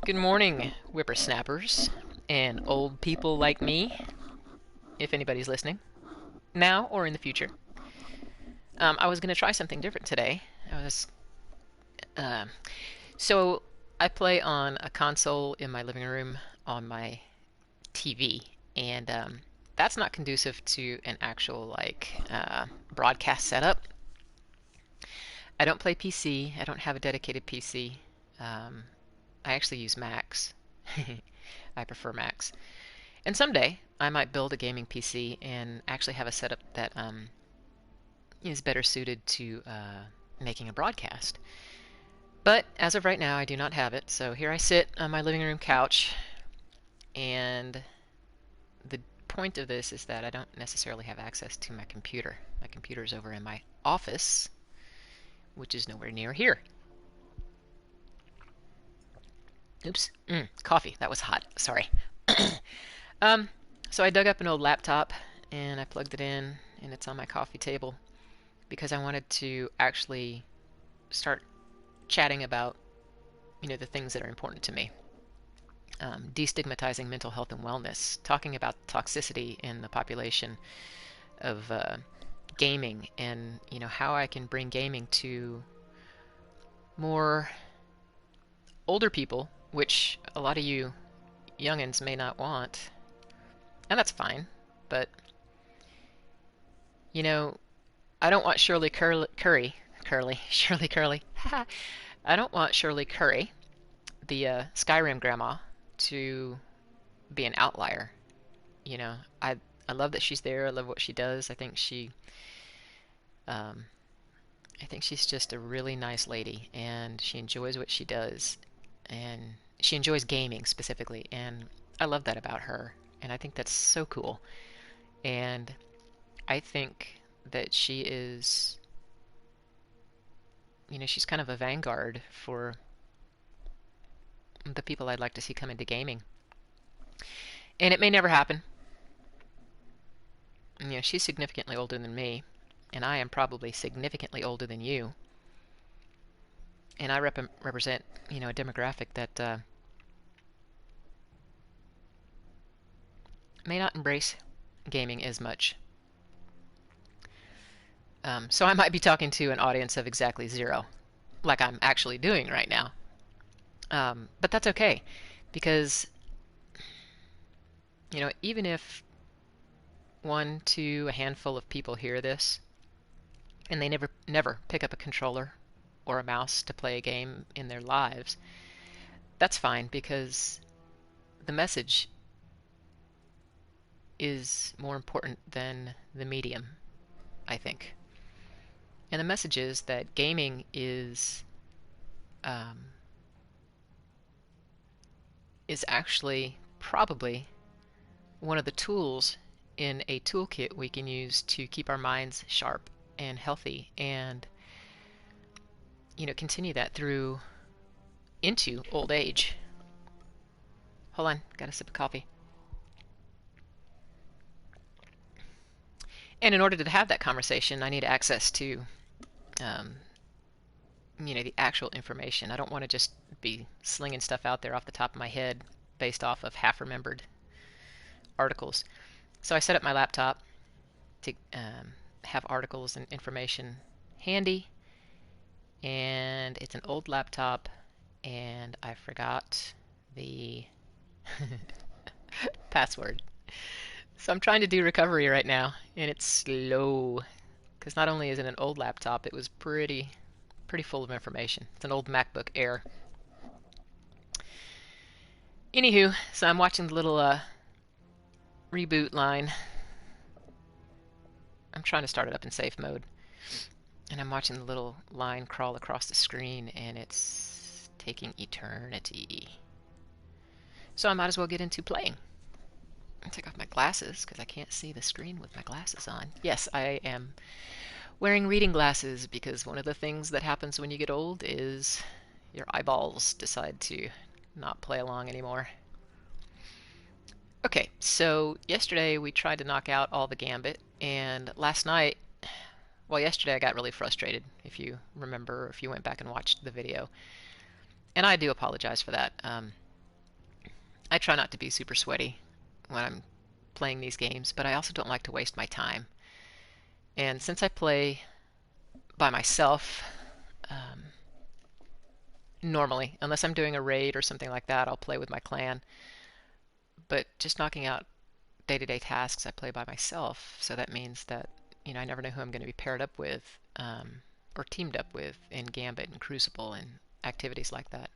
Good morning, whippersnappers and old people like me, if anybody's listening, now or in the future. I was going to try something different today. I was uh, so I play on a console in my living room on my TV, and that's not conducive to an actual broadcast setup. I don't play PC. I don't have a dedicated PC. Um, I actually use Macs. I prefer Macs. And someday I might build a gaming PC and actually have a setup that is better suited to making a broadcast. But as of right now, I do not have it. So here I sit on my living room couch, and the point of this is that I don't necessarily have access to my computer. My computer is over in my office, which is nowhere near here. Oops. Coffee. That was hot. Sorry. um, so I dug up an old laptop and I plugged it in, and it's on my coffee table because I wanted to actually start chatting about, the things that are important to me. Destigmatizing mental health and wellness, talking about toxicity in the population of gaming, and how I can bring gaming to more older people, which a lot of you youngins may not want, and that's fine. But I don't want Shirley Shirley Curly. I don't want Shirley Curry, the Skyrim grandma, to be an outlier. You know, I I love that she's there. I love what she does. Um, I think she's just a really nice lady, and she enjoys what she does, and she enjoys gaming specifically, and I love that about her, and I think that's so cool. And I think that she is, she's kind of a vanguard for the people I'd like to see come into gaming. And it may never happen. She's significantly older than me, and I am probably significantly older than you. And I represent, a demographic that may not embrace gaming as much. So I might be talking to an audience of exactly zero, like I'm actually doing right now. But that's okay, because, even if one, two, a handful of people hear this, and they never pick up a controller or a mouse to play a game in their lives, that's fine, because the message is more important than the medium, I think. And the message is that gaming um, is actually probably one of the tools in a toolkit we can use to keep our minds sharp and healthy, and continue that through into old age. Hold on, got a sip of coffee. And in order to have that conversation, I need access to um, the actual information. I don't want to just be slinging stuff out there off the top of my head based off of half-remembered articles. So I set up my laptop to have articles and information handy, and it's an old laptop, and I forgot the password. So I'm trying to do recovery right now, and it's slow, because not only is it an old laptop, it was pretty full of information. It's an old MacBook Air. Anywho, so I'm watching the little reboot line. I'm trying to start it up in safe mode, and I'm watching the little line crawl across the screen, and it's taking eternity. So I might as well get into playing. I'll take off my glasses because I can't see the screen with my glasses on. Yes, I am wearing reading glasses because one of the things that happens when you get old is your eyeballs decide to not play along anymore. Okay, so yesterday we tried to knock out all the Gambit, and yesterday I got really frustrated, if you remember, if you went back and watched the video. And I do apologize for that. I try not to be super sweaty when I'm playing these games, but I also don't like to waste my time. And since I play by myself, um, normally, unless I'm doing a raid or something like that, I'll play with my clan. But just knocking out day-to-day tasks, I play by myself. So that means that, I never know who I'm going to be paired up with, or teamed up with in Gambit and Crucible and activities like that.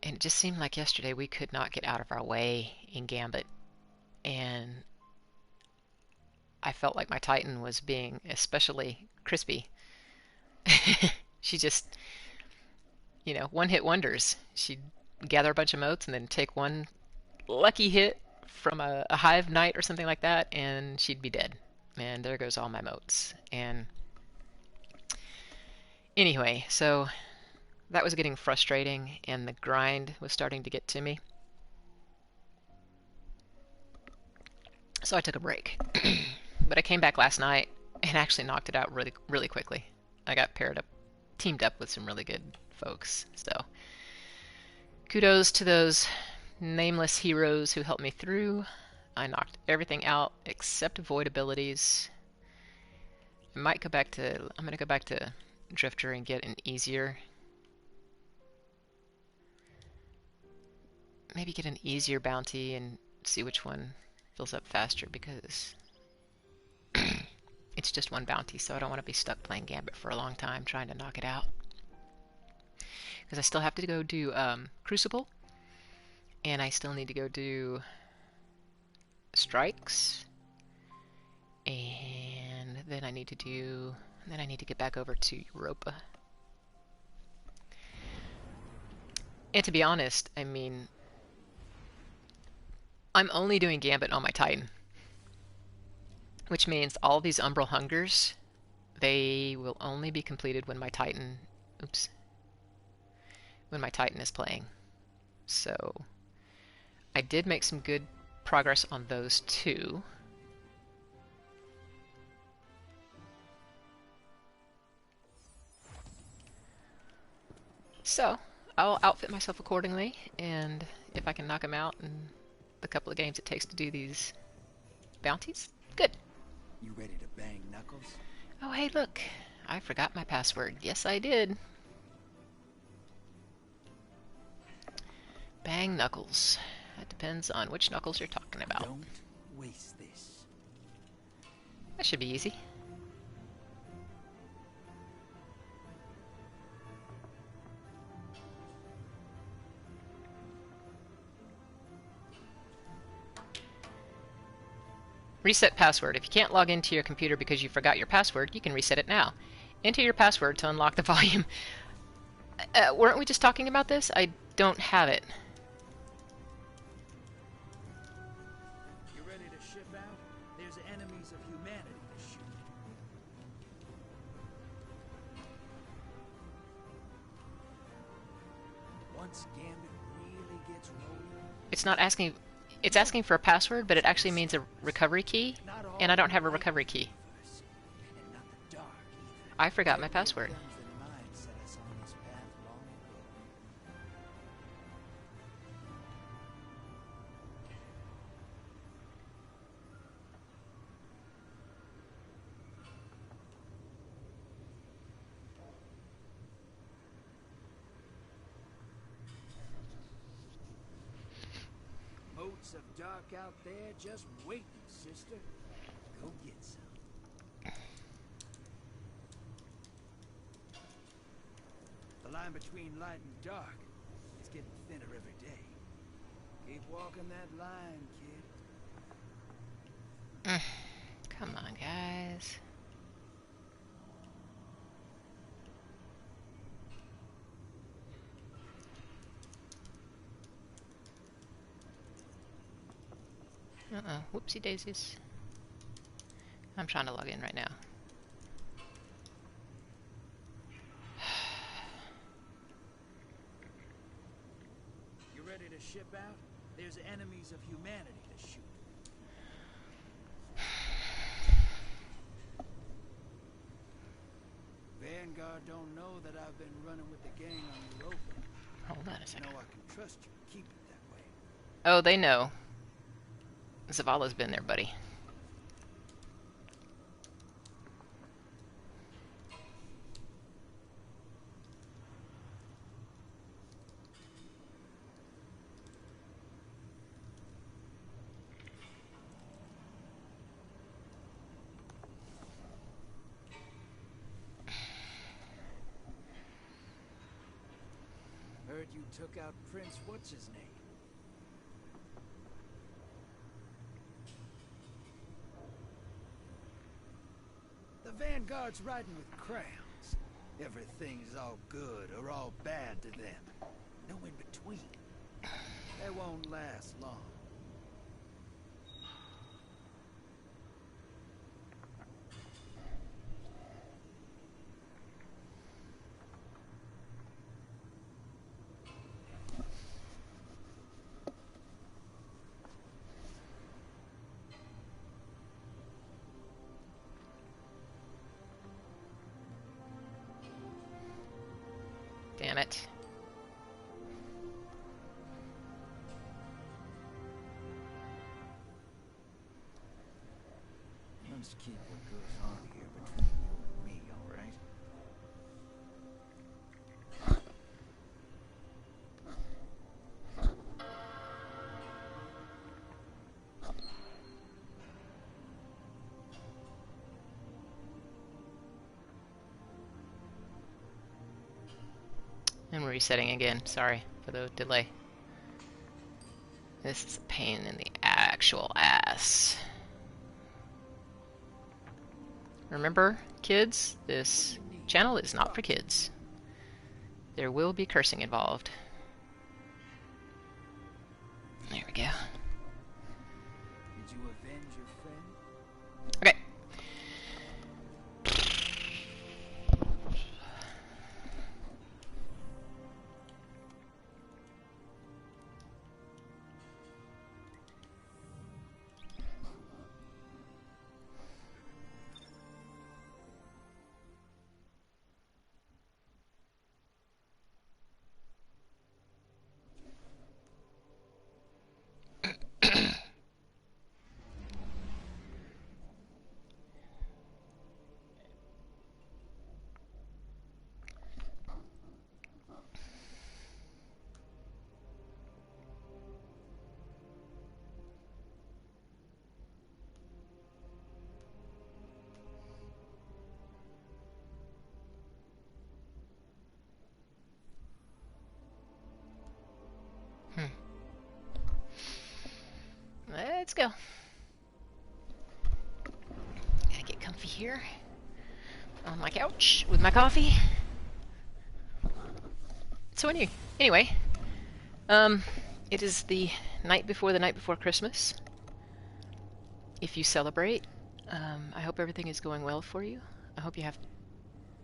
And it just seemed like yesterday we could not get out of our way in Gambit. And I felt like my Titan was being especially crispy. She just, one-hit wonders. She'd gather a bunch of motes and then take one lucky hit from a hive knight or something like that, and she'd be dead. And there goes all my motes. And anyway, so that was getting frustrating, and the grind was starting to get to me. So I took a break. But I came back last night and actually knocked it out really, really quickly. I got teamed up with some really good folks. So kudos to those nameless heroes who helped me through. I knocked everything out except avoid abilities. I'm going to go back to Drifter and get an easier, maybe get an easier bounty and see which one fills up faster, because it's just one bounty, so I don't want to be stuck playing Gambit for a long time trying to knock it out. Because I still have to go do Crucible, and I still need to go do Strikes, and then I need to get back over to Europa. And to be honest, I'm only doing Gambit on my Titan, which means all these Umbral Hungers, they will only be completed when my Titan, when my Titan is playing. So I did make some good progress on those two. So I'll outfit myself accordingly, and if I can knock them out in the couple of games it takes to do these bounties, good. You ready to bang knuckles? Oh, hey, look. I forgot my password. Yes, I did. Bang knuckles. That depends on which knuckles you're talking about. Don't waste this. That should be easy. Reset password. If you can't log into your computer because you forgot your password, you can reset it now. Enter your password to unlock the volume. Weren't we just talking about this? I don't have it. You ready to ship out? There's enemies of humanity to shoot. Once Gambit really gets rolling... It's not asking... It's asking for a password, but it actually means a recovery key, and I don't have a recovery key. I forgot my password. Moats of dark out there just waiting, sister. Go get some. The line between light and dark is getting thinner every day. Keep walking that line, kid. Come on, guys. Whoopsie daisies. I'm trying to log in right now. You ready to ship out? There's enemies of humanity to shoot. Vanguard don't know that I've been running with the gang on Europa. Hold on a second. I know I can trust you to keep it that way. Oh, they know. Zavala's been there, buddy. Heard you took out Prince What's-His-Name. The Vanguard's riding with crowns. Everything's all good or all bad to them. No in between. They won't last long. Damn it. Let's keep what goes on here between you and me, all right? And we're resetting again. Sorry for the delay. This is a pain in the actual ass. Remember, kids, this channel is not for kids. There will be cursing involved. There we go. Did you avenge your friend? Okay. Let's go. Gotta get comfy here on my couch with my coffee. So anyway, it is the night before Christmas. If you celebrate, I hope everything is going well for you. I hope you have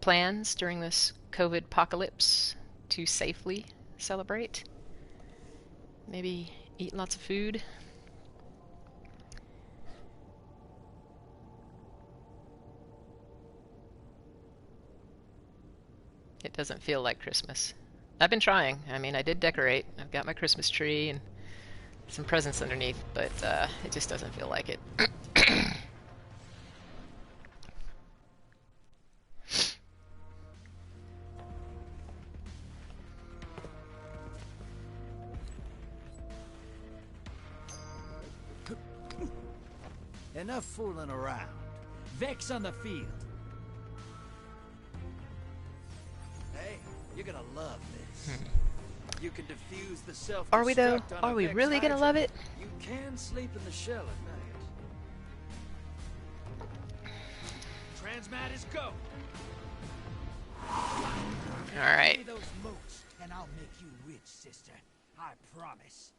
plans during this COVID apocalypse to safely celebrate. Maybe eat lots of food. It doesn't feel like Christmas. I've been trying. I mean, I did decorate. I've got my Christmas tree and some presents underneath, but it just doesn't feel like it. Enough fooling around. Vex on the field. Hey, you're gonna love this. You can diffuse the self-destruct. Are we though? on Are a we Vex really gonna hydrant. love it? You can sleep in the shell at night. Transmat is go. All right. Pay those moats, and I'll make you rich, sister. I promise.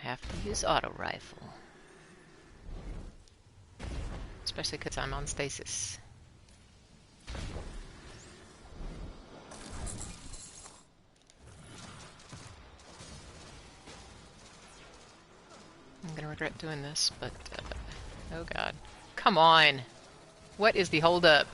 Have to use auto rifle. Especially because I'm on stasis. I'm gonna regret doing this, but oh god. Come on! What is the holdup?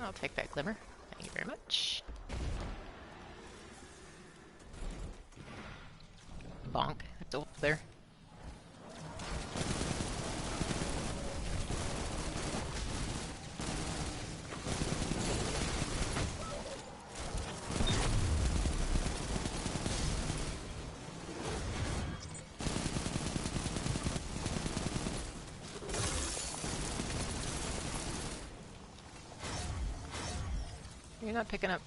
I'll take that glimmer. Thank you very much. Bonk. That's over there. You're not picking up.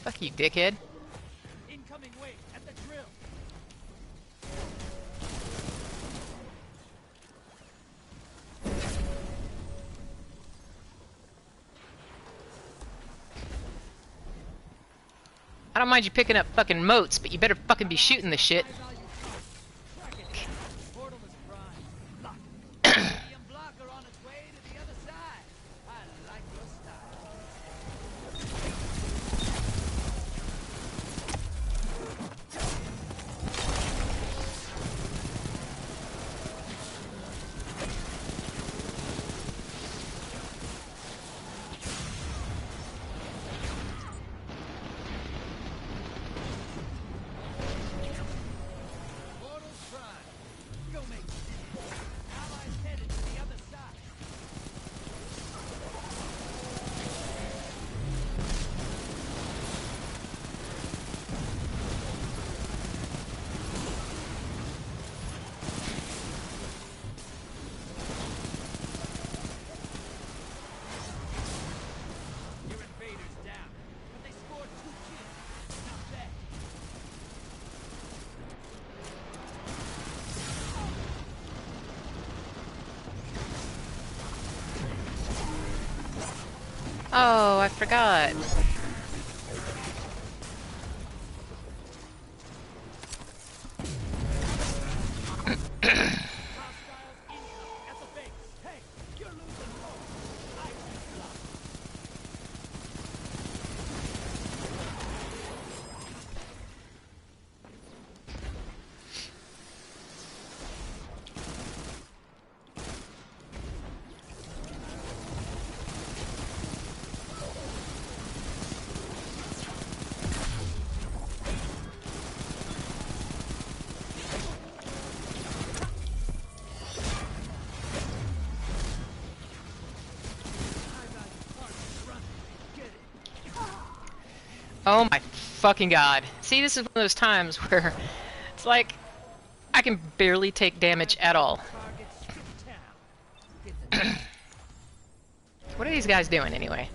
Fuck you, dickhead. Incoming wave at the drill. I don't mind you picking up fucking motes, but you better fucking be shooting the shit. Portal is prime. Lock. B.A.M blocker on its way to the other side. I like your style. Portal's prime. Go make it. Allies headed to the other side. Your invaders down, but they scored 2 kills. Not bad. Oh, I forgot. Hostiles incoming at the base. Hey, you're losing more. I can block. Oh my fucking god. See, this is one of those times where it's like I can barely take damage at all. Target skip town. Get the What are these guys doing anyway?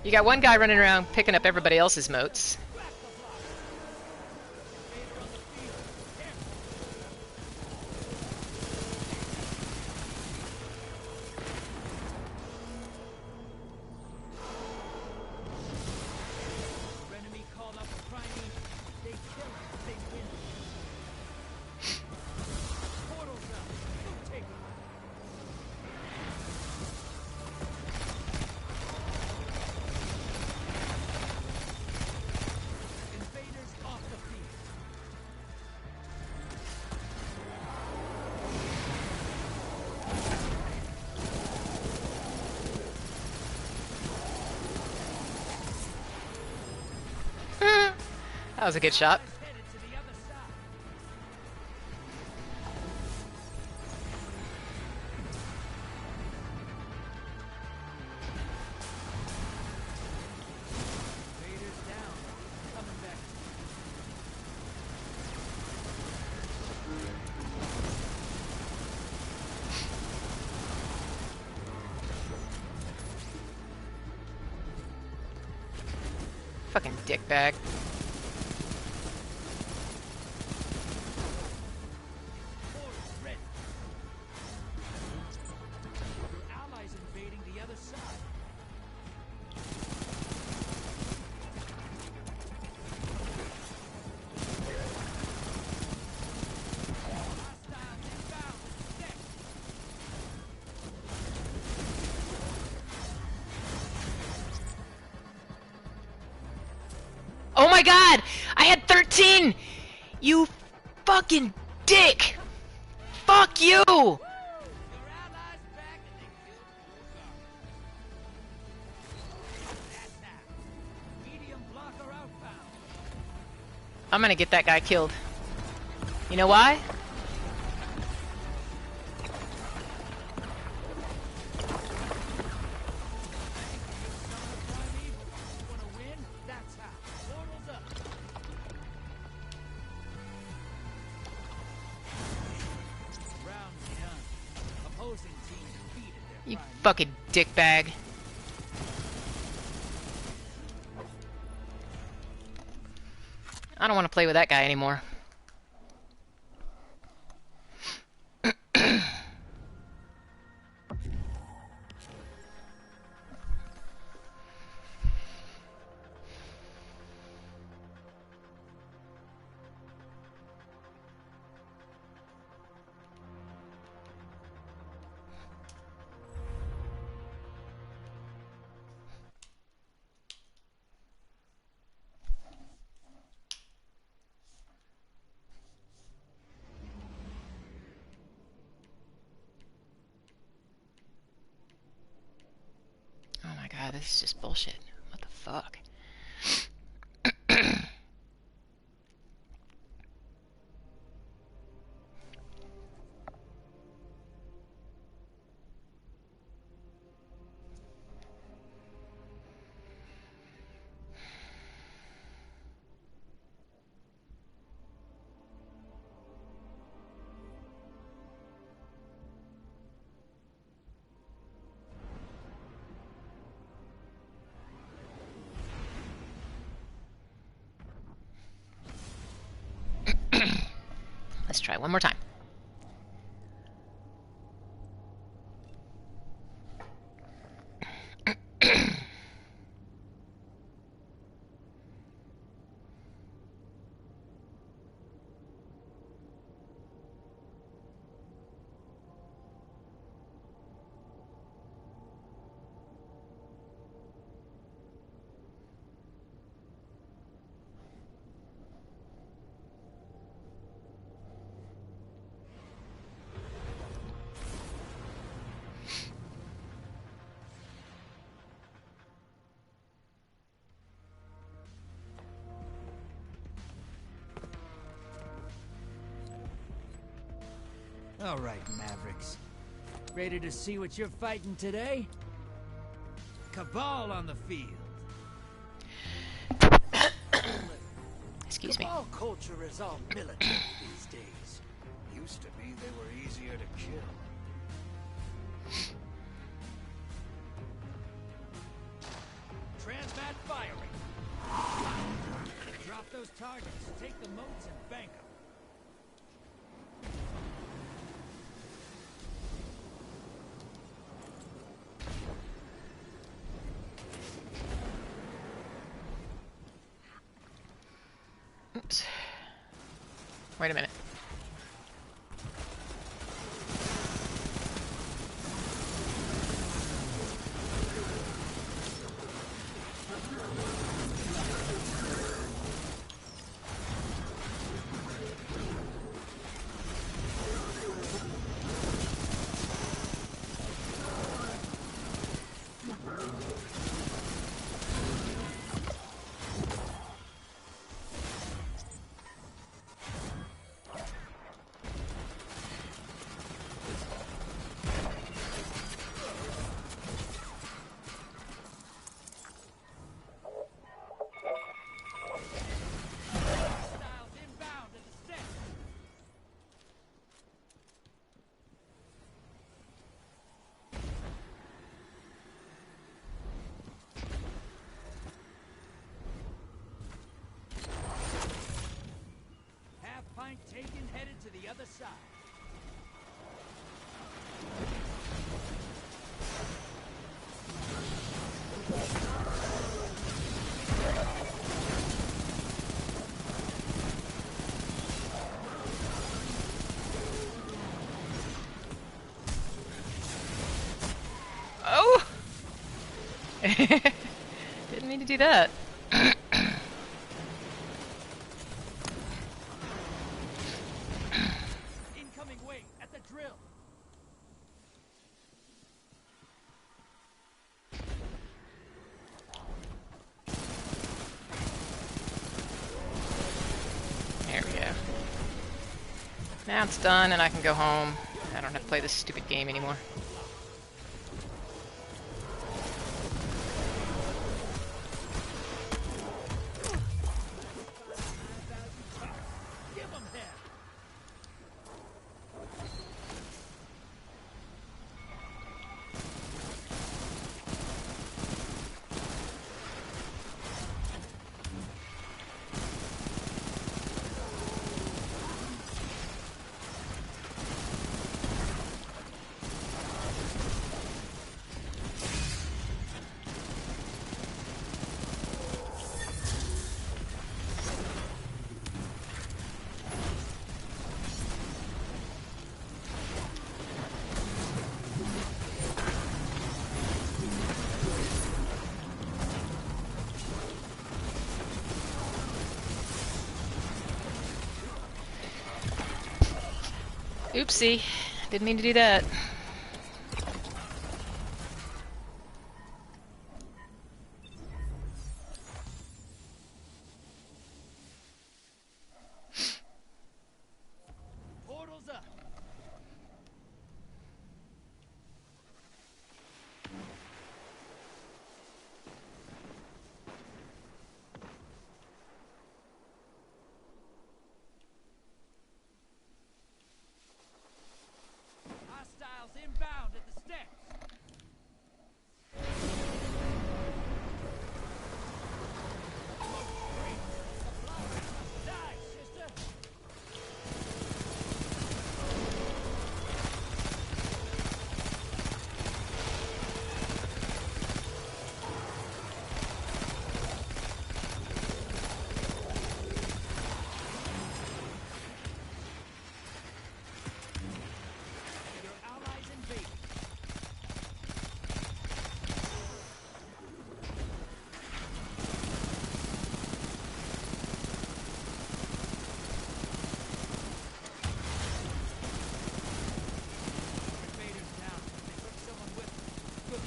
You got one guy running around picking up everybody else's motes. enemy called up a primate. They kill it, they win. Portal's out. Go take it. Invaders off the field. That was a good shot. Headed to the other side. Invaders down. Coming back. Fucking dickbag. Portal's ready. Your allies invading the other side. Hostiles inbound. Next. Oh my god! I had 13! You fucking dick! Fuck you! I'm gonna get that guy killed. You know why? You fucking dickbag. I don't want to play with that guy anymore. Oh my god, this is just bullshit. What the fuck? Let's try one more time. All right, Mavericks. Ready to see what you're fighting today? Cabal on the field. Excuse me. Cabal culture is all military these days. Used to be they were easier to kill. Transmat firing. Drop those targets, take the moats and bank them. Oops. Wait a minute. Taken, headed to the other side. Oh! Didn't mean to do that. Now it's done and I can go home. I don't have to play this stupid game anymore. Oopsie. Didn't mean to do that. Portals up. Hostiles inbound at the steps. Die, sister. Your allies invade. Invaders down. They took someone with them. Good.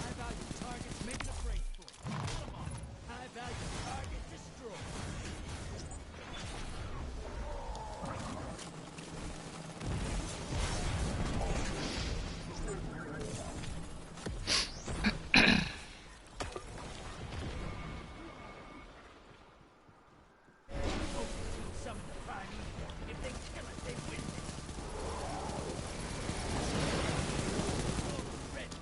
High value targets making a break for it. Kill 'em all. High value target destroyed. Summon the prime evil. If they kill it, they win this. Ready.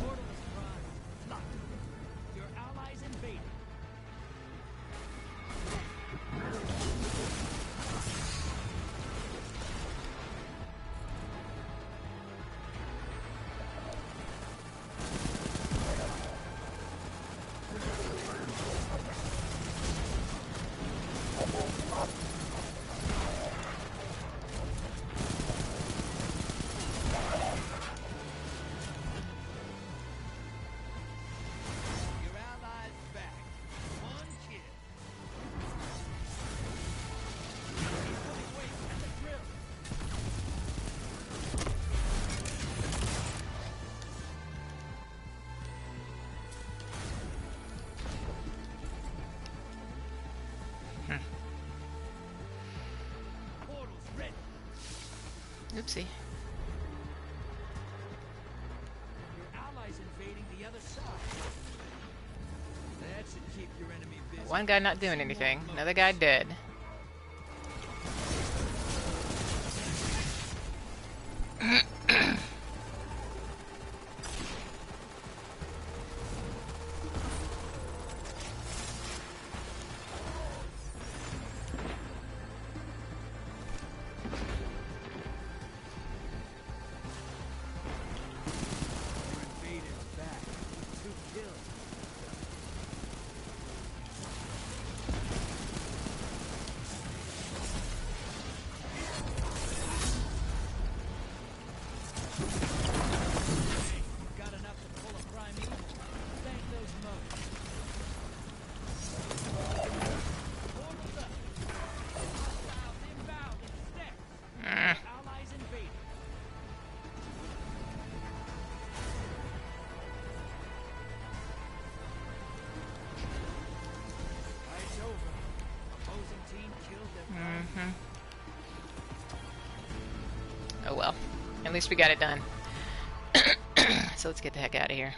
Portal is primed. Locked. Your allies invaded. Your allies back. One kill. Wait, and the drill. Portals ready. Oopsie. Your allies invading the other side. That should keep your enemy busy. One guy not doing anything. Another guy dead. Your invaders back. 2 kills. Got enough to pull a prime evil. Thank those mothers. At least we got it done. So let's get the heck out of here.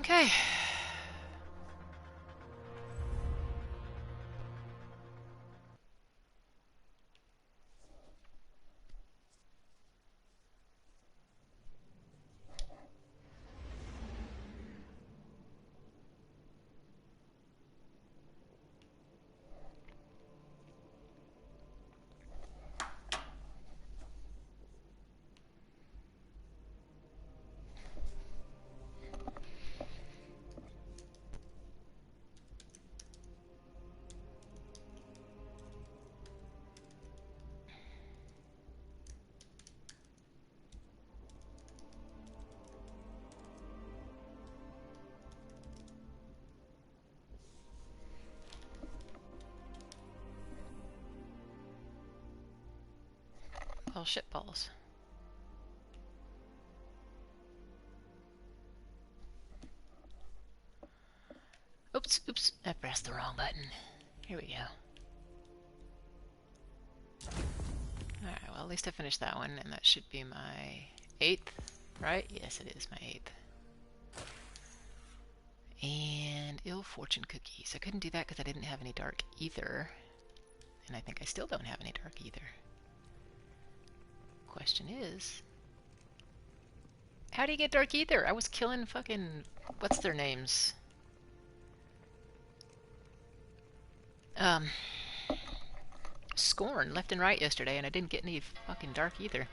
Okay. Well, shitballs. Oops, I pressed the wrong button. Here we go. Alright, well, at least I finished that one, and that should be my 8th, right? Yes, it is my 8th. And Ill Fortune Cookies. I couldn't do that because I didn't have any dark ether. And I think I still don't have any dark ether. Question is, how do you get dark ether? I was killing fucking, what's their names? Scorn left and right yesterday, and I didn't get any fucking dark ether.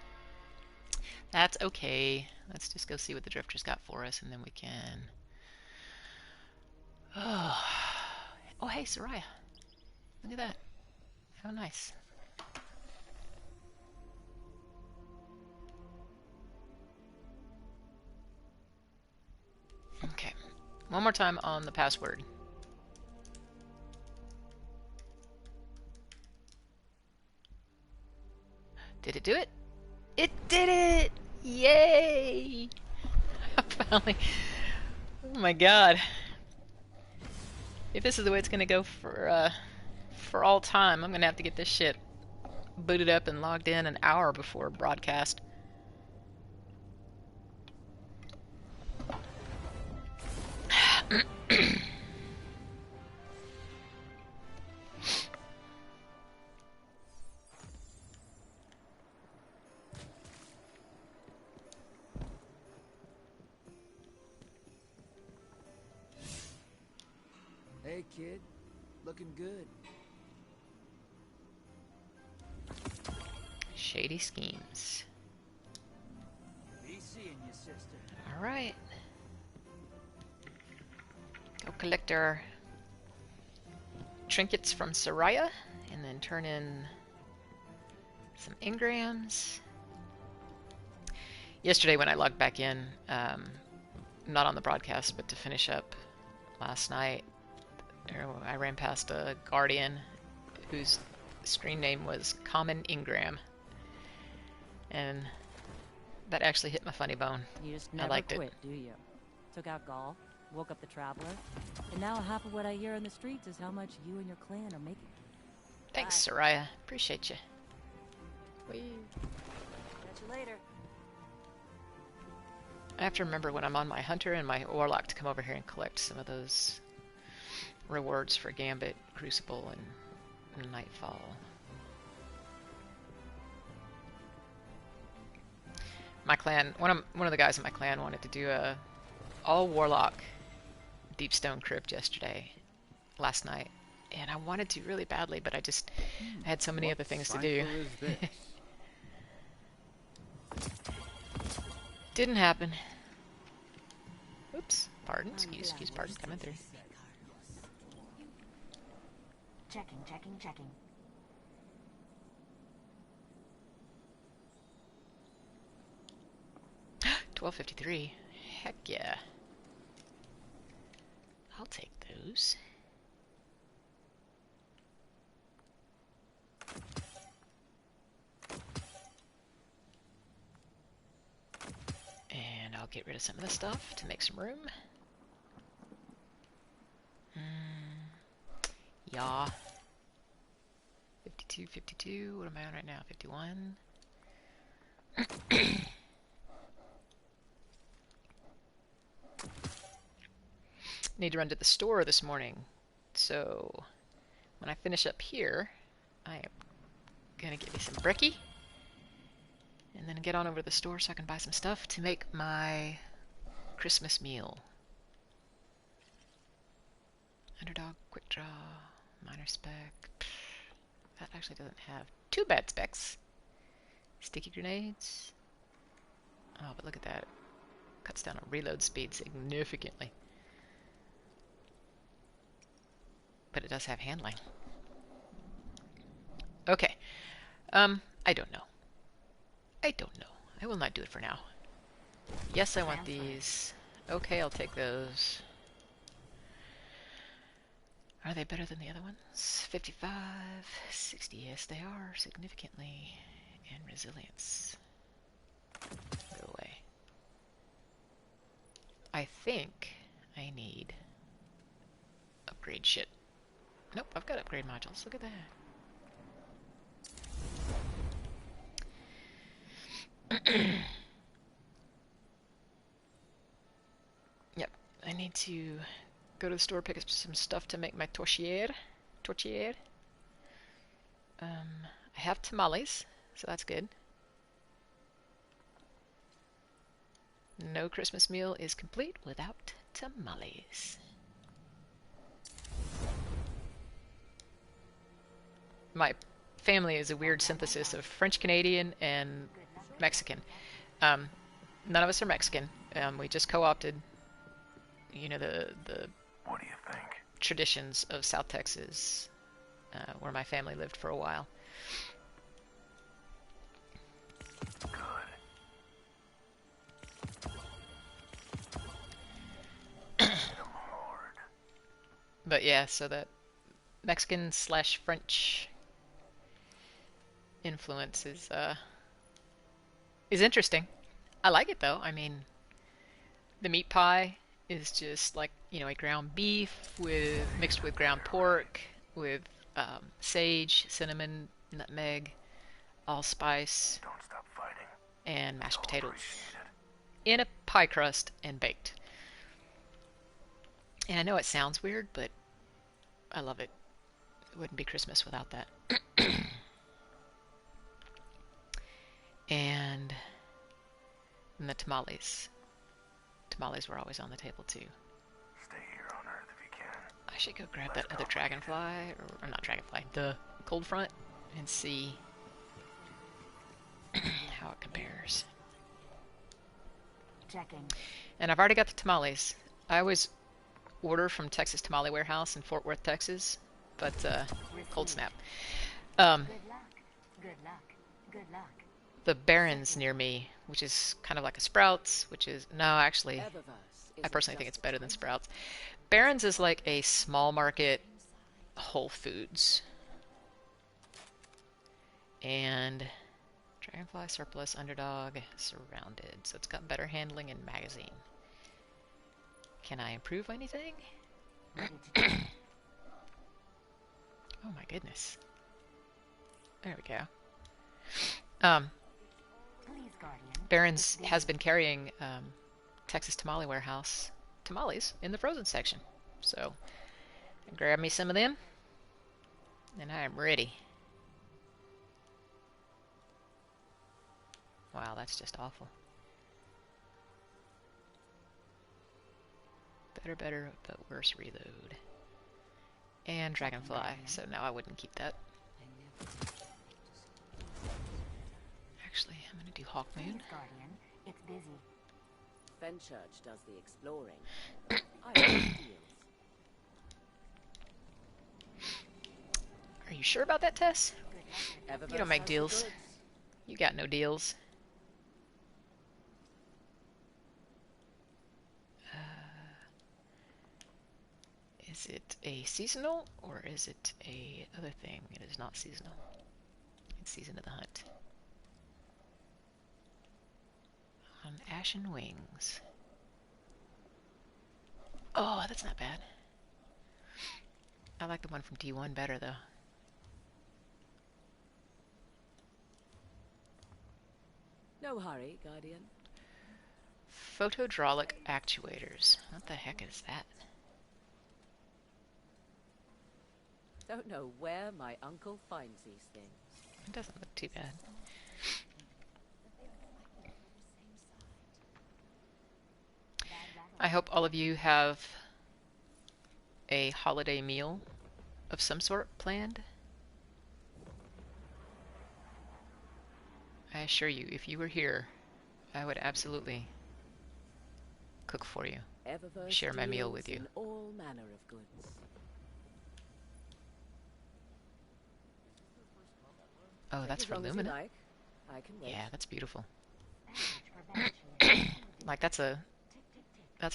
That's okay. Let's just go see what the drifters got for us, and then we can... Oh, hey, Soraya. Look at that. How nice. Okay. One more time on the password. Did it do it? It did it! Yay! Finally. Oh my god. If this is the way it's gonna go for all time, I'm gonna have to get this shit booted up and logged in an hour before broadcast. Hey, kid. Looking good. Shady schemes. Be seeing you, sister. Alright. Go collect our trinkets from Soraya, and then turn in some engrams. Yesterday when I logged back in, not on the broadcast, but to finish up last night, I ran past a guardian whose screen name was Common Ingram, and that actually hit my funny bone. You just I never liked quit, it. do you? Took out golf, woke up the traveler, and now half of what I hear in the streets is how much you and your clan are making. Thanks, Bye. Soraya. Appreciate you. Whee. Catch you later. I have to remember when I'm on my hunter and my warlock to come over here and collect some of those rewards for Gambit, Crucible, and Nightfall. My clan, one of the guys in my clan wanted to do a all warlock Deepstone Crypt last night, and I wanted to really badly, but I had so many other things to do. Didn't happen. Oops, pardon, excuse pardon, coming through. Checking. 1253. Heck yeah. I'll take those. get rid of some of the stuff to make some room. Yeah. 52, 52. What am I on right now? 51. Need to run to the store this morning. So when I finish up here, I am gonna get me some brekkie. And then get on over to the store so I can buy some stuff to make my Christmas meal. Underdog, quick draw, minor spec. That actually doesn't have too bad specs. Sticky grenades. Oh, but look at that. Cuts down on reload speed significantly. But it does have handling. Okay. I don't know. I don't know. I will not do it for now. Yes, I want these. Okay, I'll take those. Are they better than the other ones? 55, 60. Yes, they are significantly. And resilience. Go away. I think I need upgrade shit. Nope, I've got upgrade modules. Look at that. Yep, I need to go to the store, pick up some stuff to make my tortillere. I have tamales, so that's good. No Christmas meal is complete without tamales. My family is a weird synthesis of French Canadian and Mexican. None of us are Mexican. We just co-opted, you know, the What do you think? traditions of South Texas, where my family lived for a while. Good. Hit 'em hard. But yeah, so that Mexican / French influence is interesting. I like it though. I mean, the meat pie is just like, you know, a ground beef with mixed with ground pork with sage, cinnamon, nutmeg, allspice, Don't stop fighting. and mashed potatoes Appreciate it. in a pie crust and baked. And I know it sounds weird, but I love it. It wouldn't be Christmas without that. And the tamales. Tamales were always on the table too. Stay here on Earth if you can. I should go grab that other dragonfly, or not dragonfly, the cold front, and see how it compares. Checking. And I've already got the tamales. I always order from Texas Tamale Warehouse in Fort Worth, Texas, but cold snap. Good luck. Good luck. Good luck. The Barron's near me, which is kind of like a Sprouts, which is, no, actually, I personally think it's better than Sprouts. Barron's is like a small market Whole Foods. And Dragonfly, Surplus, Underdog, Surrounded. So it's got better handling and magazine. Can I improve anything? Oh my goodness. There we go. Please, Guardian. Barron's has been carrying Texas Tamale Warehouse tamales in the frozen section. So, grab me some of them, and I am ready. Wow, that's just awful. Better, but worse reload. And Dragonfly, so now I wouldn't keep that. Actually, I'm gonna do Hawk Moon. Please, Guardian. It's busy. Fenchurch does the exploring. I make deals. Are you sure about that, Tess? Eververse You don't make has the deals. goods. You got no deals. Is it a seasonal or is it a other thing? It is not seasonal. It's Season of the Hunt. On Ashen Wings. Oh, that's not bad. I like the one from D1 better, though. No hurry, Guardian. Photohydraulic actuators. What the heck is that? Don't know where my uncle finds these things. It doesn't look too bad. I hope all of you have a holiday meal of some sort planned. I assure you, if you were here, I would absolutely cook for you. Eververse Share my meal deals with you. in all manner of goods. Oh, that's Take for as long as you Lumina. like. I can wait. Yeah, that's beautiful. Like that's a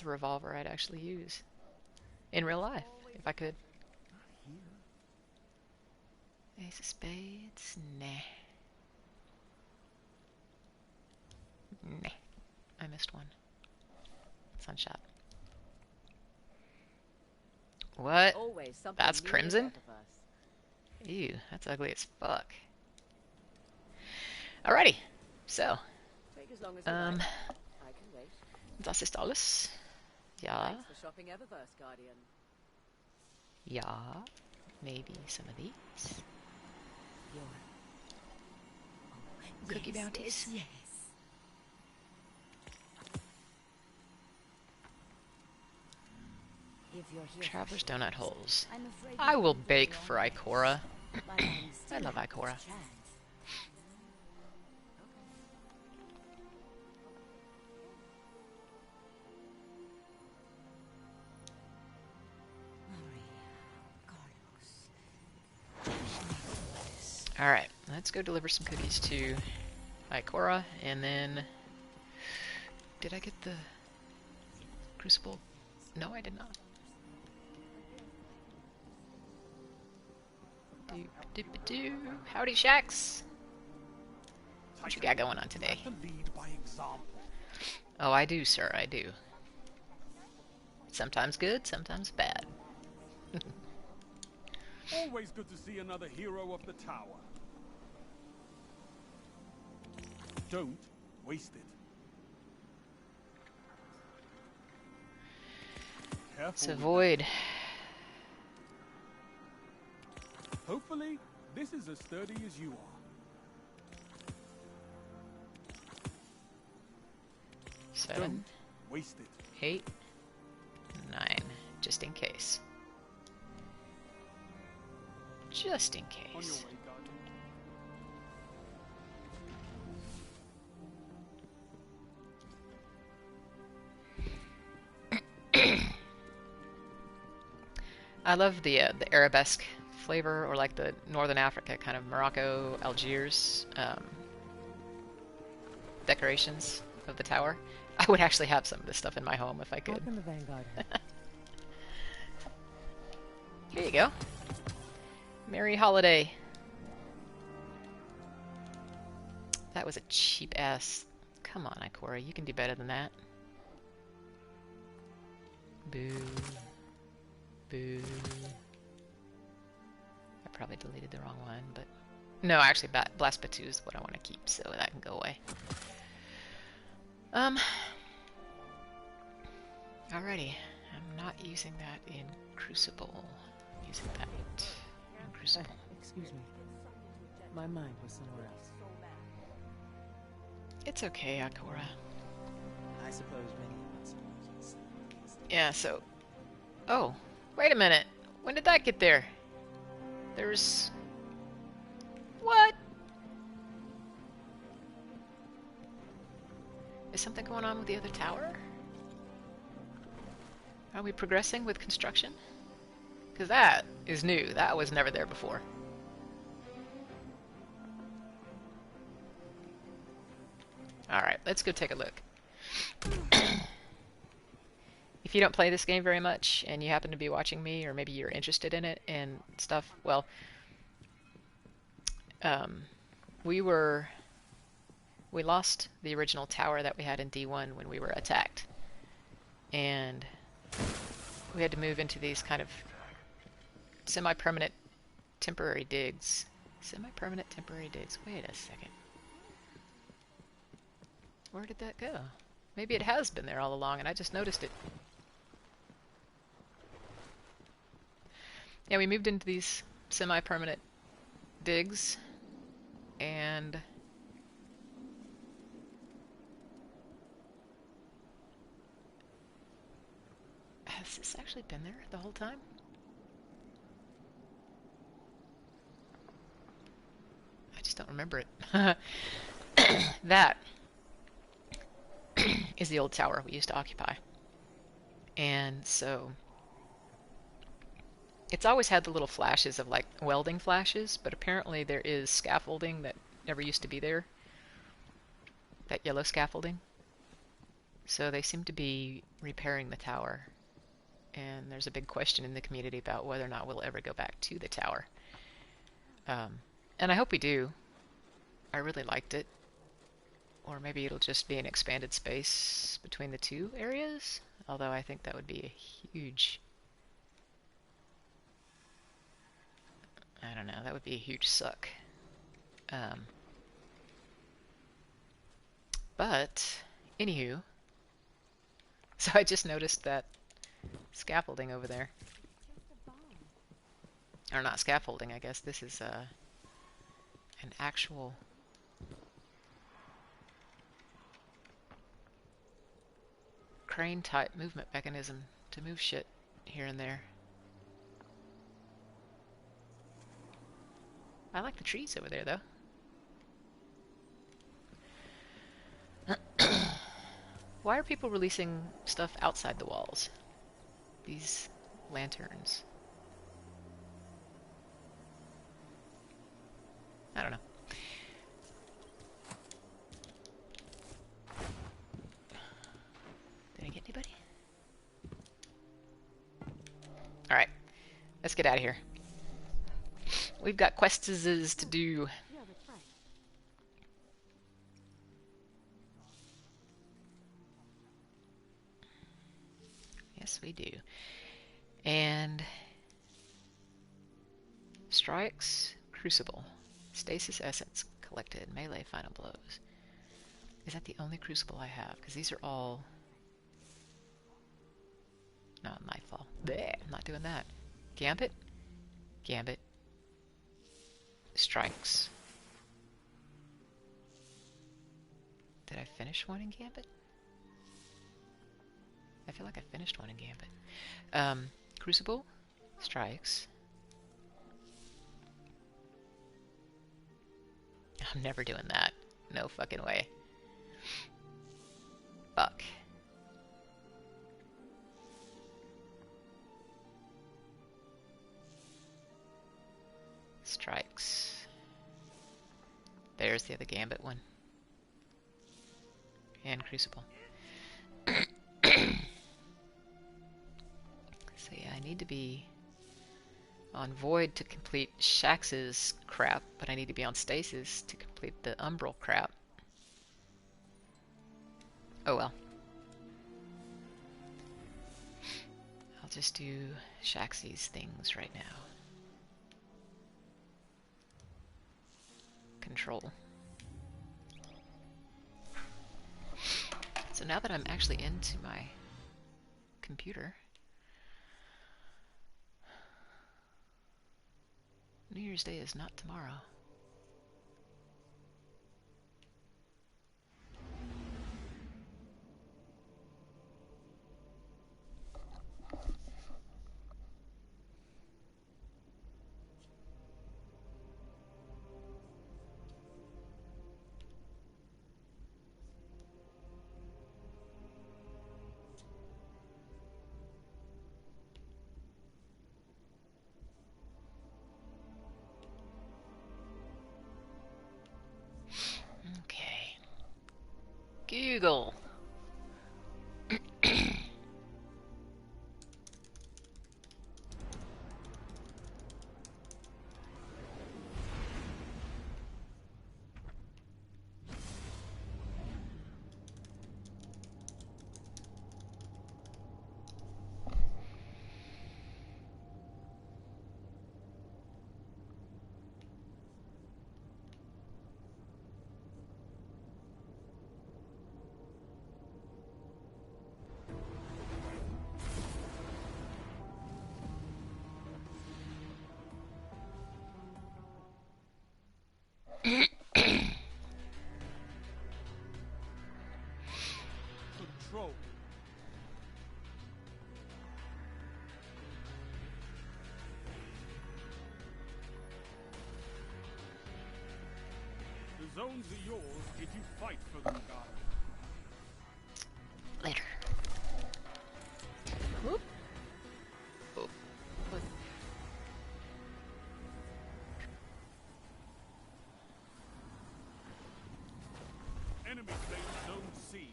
revolver I'd actually use in real life if I could. Ace of Spades? Nah. Nah. I missed one. Sunshot. What? Always something That's new with crimson? Eververse. Ew, that's ugly as fuck. Alrighty. So, Take as long as you like. I can wait. das ist alles. Ja. Thanks for shopping Eververse, Guardian. Yeah. Maybe some of these. Cookie bounties. Yes. If you're here Traveler's donut holes. I'm afraid I you will won't get bake along for with Ikora. us, but I'm still I love happy to Ikora. chat. Alright, let's go deliver some cookies to Ikora, and then... Did I get the crucible? No, I did not. Doop-doop-doo. Howdy, Shax. What you got going on today? Lead by example. Oh, I do, sir, I do. Sometimes good, sometimes bad. Always good to see another hero of the tower. Don't waste it. Careful It's a with void. that. Hopefully, this is as sturdy as you are. 7, Don't waste it. 8, 9, just in case. Just in On your case. way, Guardian. I love the arabesque flavor, or like the Northern Africa kind of Morocco, Algiers decorations of the tower. I would actually have some of this stuff in my home if I could. Welcome to Vanguard. Here you go. Merry holiday. That was a cheap ass. Come on, Ikora, you can do better than that. Boo. Boo. I probably deleted the wrong one, but... No, actually, Blast Batu is what I want to keep, so that can go away. Alrighty. I'm not using that in Crucible. I'm using that in Crucible. Excuse me. My mind was somewhere else. It's okay, Ikora. I suppose many of us. Yeah, so... Oh, wait a minute. When did that get there? There's... What? Is something going on with the other tower? Are we progressing with construction? Because that is new. That was never there before. Alright, let's go take a look. If you don't play this game very much, and you happen to be watching me, or maybe you're interested in it and stuff, well, we were we lost the original tower that we had in D1 when we were attacked. And we had to move into these kind of semi-permanent temporary digs. Semi-permanent temporary digs. Wait a second. Where did that go? Maybe it has been there all along and I just noticed it. Yeah, we moved into these semi-permanent digs, and has this actually been there the whole time? I just don't remember it. That is the old tower we used to occupy. And so it's always had the little flashes of like welding flashes, but apparently there is scaffolding that never used to be there. That yellow scaffolding. So they seem to be repairing the tower. And there's a big question in the community about whether or not we'll ever go back to the tower. And I hope we do. I really liked it. Or maybe it'll just be an expanded space between the two areas. Although I think that would be a huge... I don't know, that would be a huge suck. But, anywho, so I just noticed that scaffolding over there. Or not scaffolding, I guess. This is an actual... crane-type movement mechanism to move shit here and there. I like the trees over there, though. Why are people releasing stuff outside the walls? These lanterns. I don't know. Did I get anybody? Alright. Let's get out of here. We've got quests to do. Yeah, that's right. Yes, we do. And strikes, crucible, stasis essence collected, melee final blows. Is that the only crucible I have? Because these are all... No, nightfall. Bleh, I'm not doing that. Gambit, gambit, strikes. Did I finish one in gambit? I feel like I finished one in gambit. Crucible, strikes. I'm never doing that. No fucking way. Fuck. Strikes. There's the other gambit one. And crucible. So yeah, I need to be on void to complete Shax's crap, but I need to be on stasis to complete the umbral crap. Oh well. I'll just do Shaxy's things right now. Control. So now that I'm actually into my computer, New Year's Day is not tomorrow. Okay. Google. control. The zones are yours if you fight for them, guys. Later. Whoop. Oh. What? Enemy claims Zone C.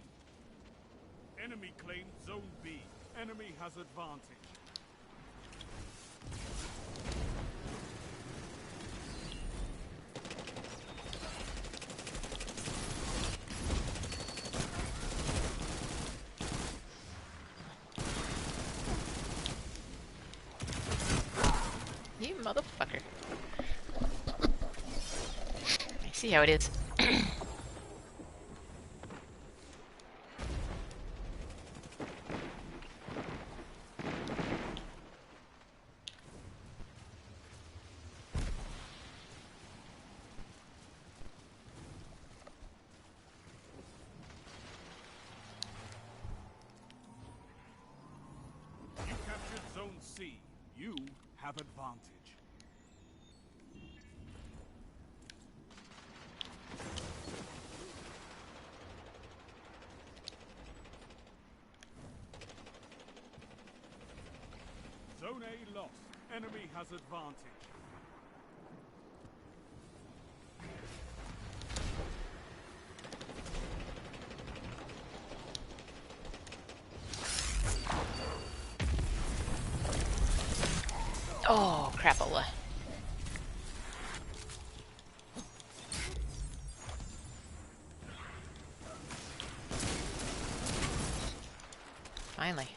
Enemy claims Zone B. Enemy has advantage. You motherfucker. I see how it is. You captured Zone C. You have advantage. Zone A lost. Enemy has advantage. Oh, crapola. Finally.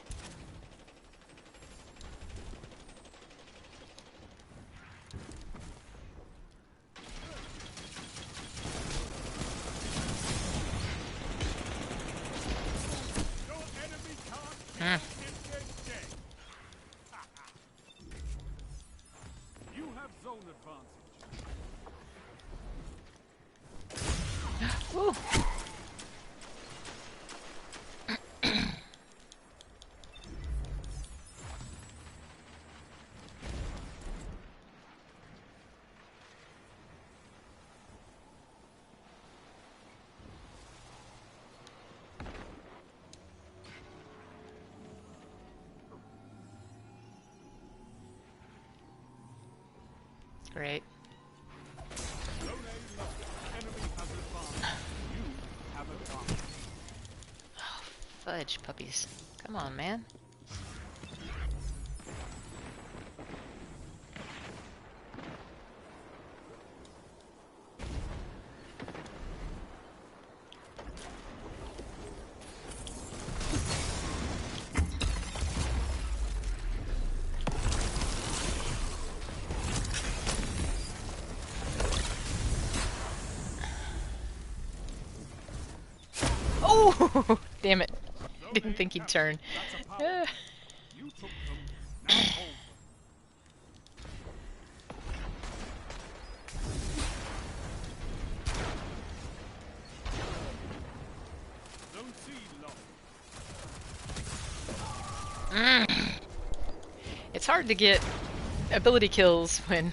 Your enemy can't kill if they're dead. You have zone advantage. Woo. Great. Zone A lost. Enemy has advantage. You have advantage. Oh, fudge puppies. Come on, man. Oh, damn it. Didn't think he'd turn. That's a power. You took them. Now hold them. Zone C lost. It's hard to get ability kills when...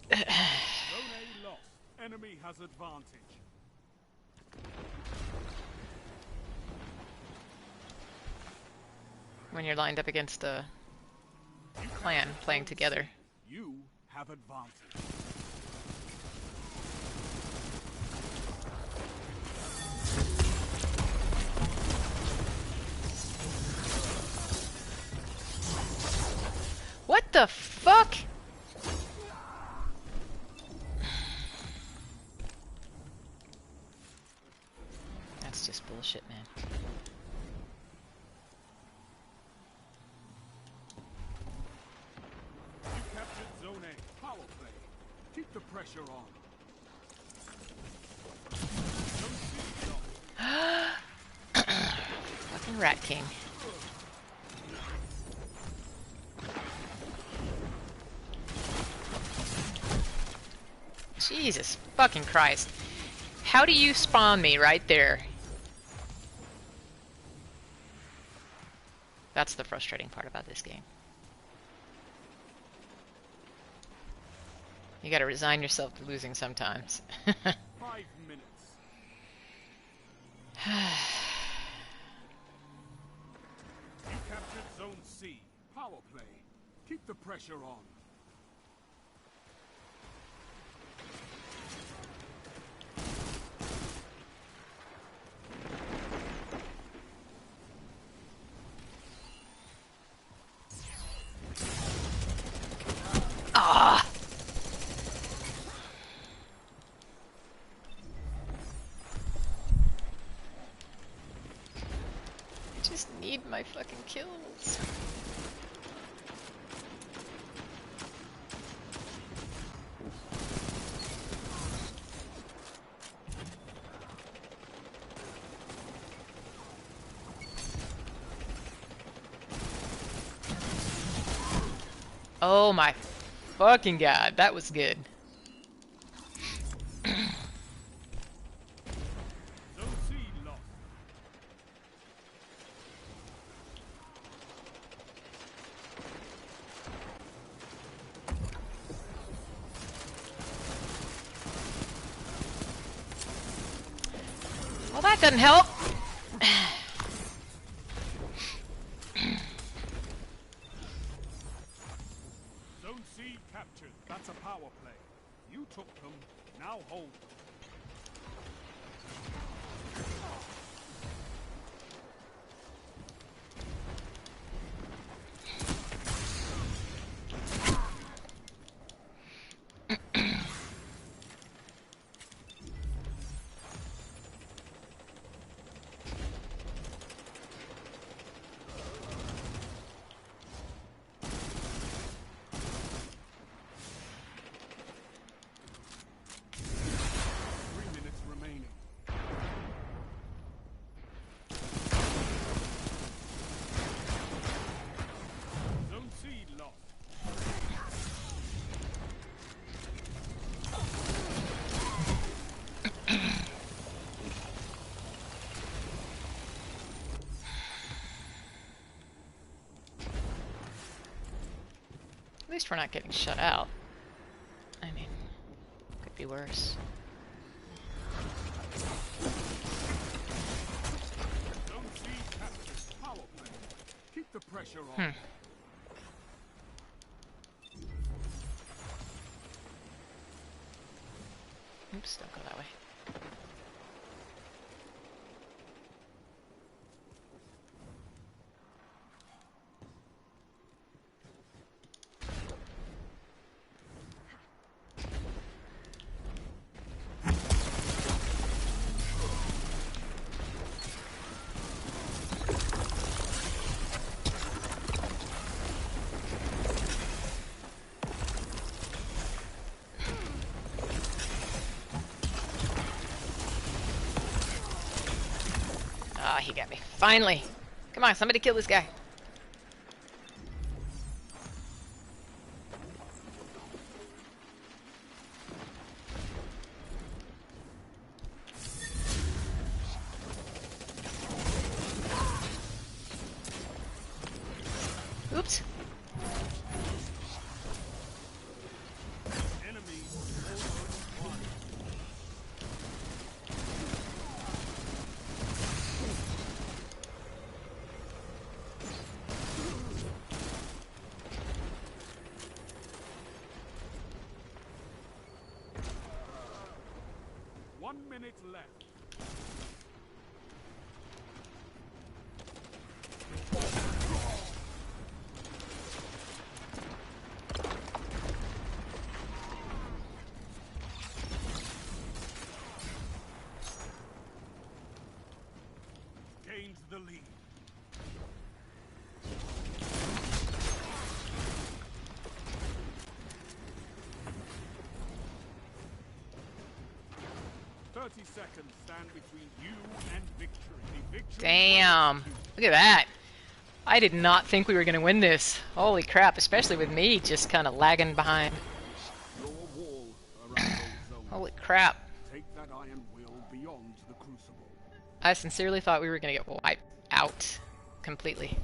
Zone A lost. Enemy has advantage. when you're lined up against a clan playing together. You have advantage. What the fuck? That's just bullshit, man. You captured Zone A. Power play. Keep the pressure on. Fucking Rat King. Jesus fucking Christ. How do you spawn me right there? That's the frustrating part about this game. You gotta resign yourself to losing sometimes. 5 minutes. You captured Zone C. Power play. Keep the pressure on. Ah! I just need my fucking kills. Oh my fucking god, that was good. Zone C lost. Well, that doesn't help. Zone C captured. That's a power play. You took them. Now hold them. At least we're not getting shut out. I mean, could be worse. Zone C captured. Power play. Keep the pressure on. Oops, don't go that way. Ah, he got me. Finally! Come on, somebody kill this guy. Oops. Enemy almost won. One minute left. Gains the lead. Seconds stand between you and victory. Victory. Damn. Look at that. I did not think we were going to win this. Holy crap, especially with me just kind of lagging behind. Your wall around those zones. Holy crap. Take that iron will beyond the crucible. I sincerely thought we were going to get wiped out completely.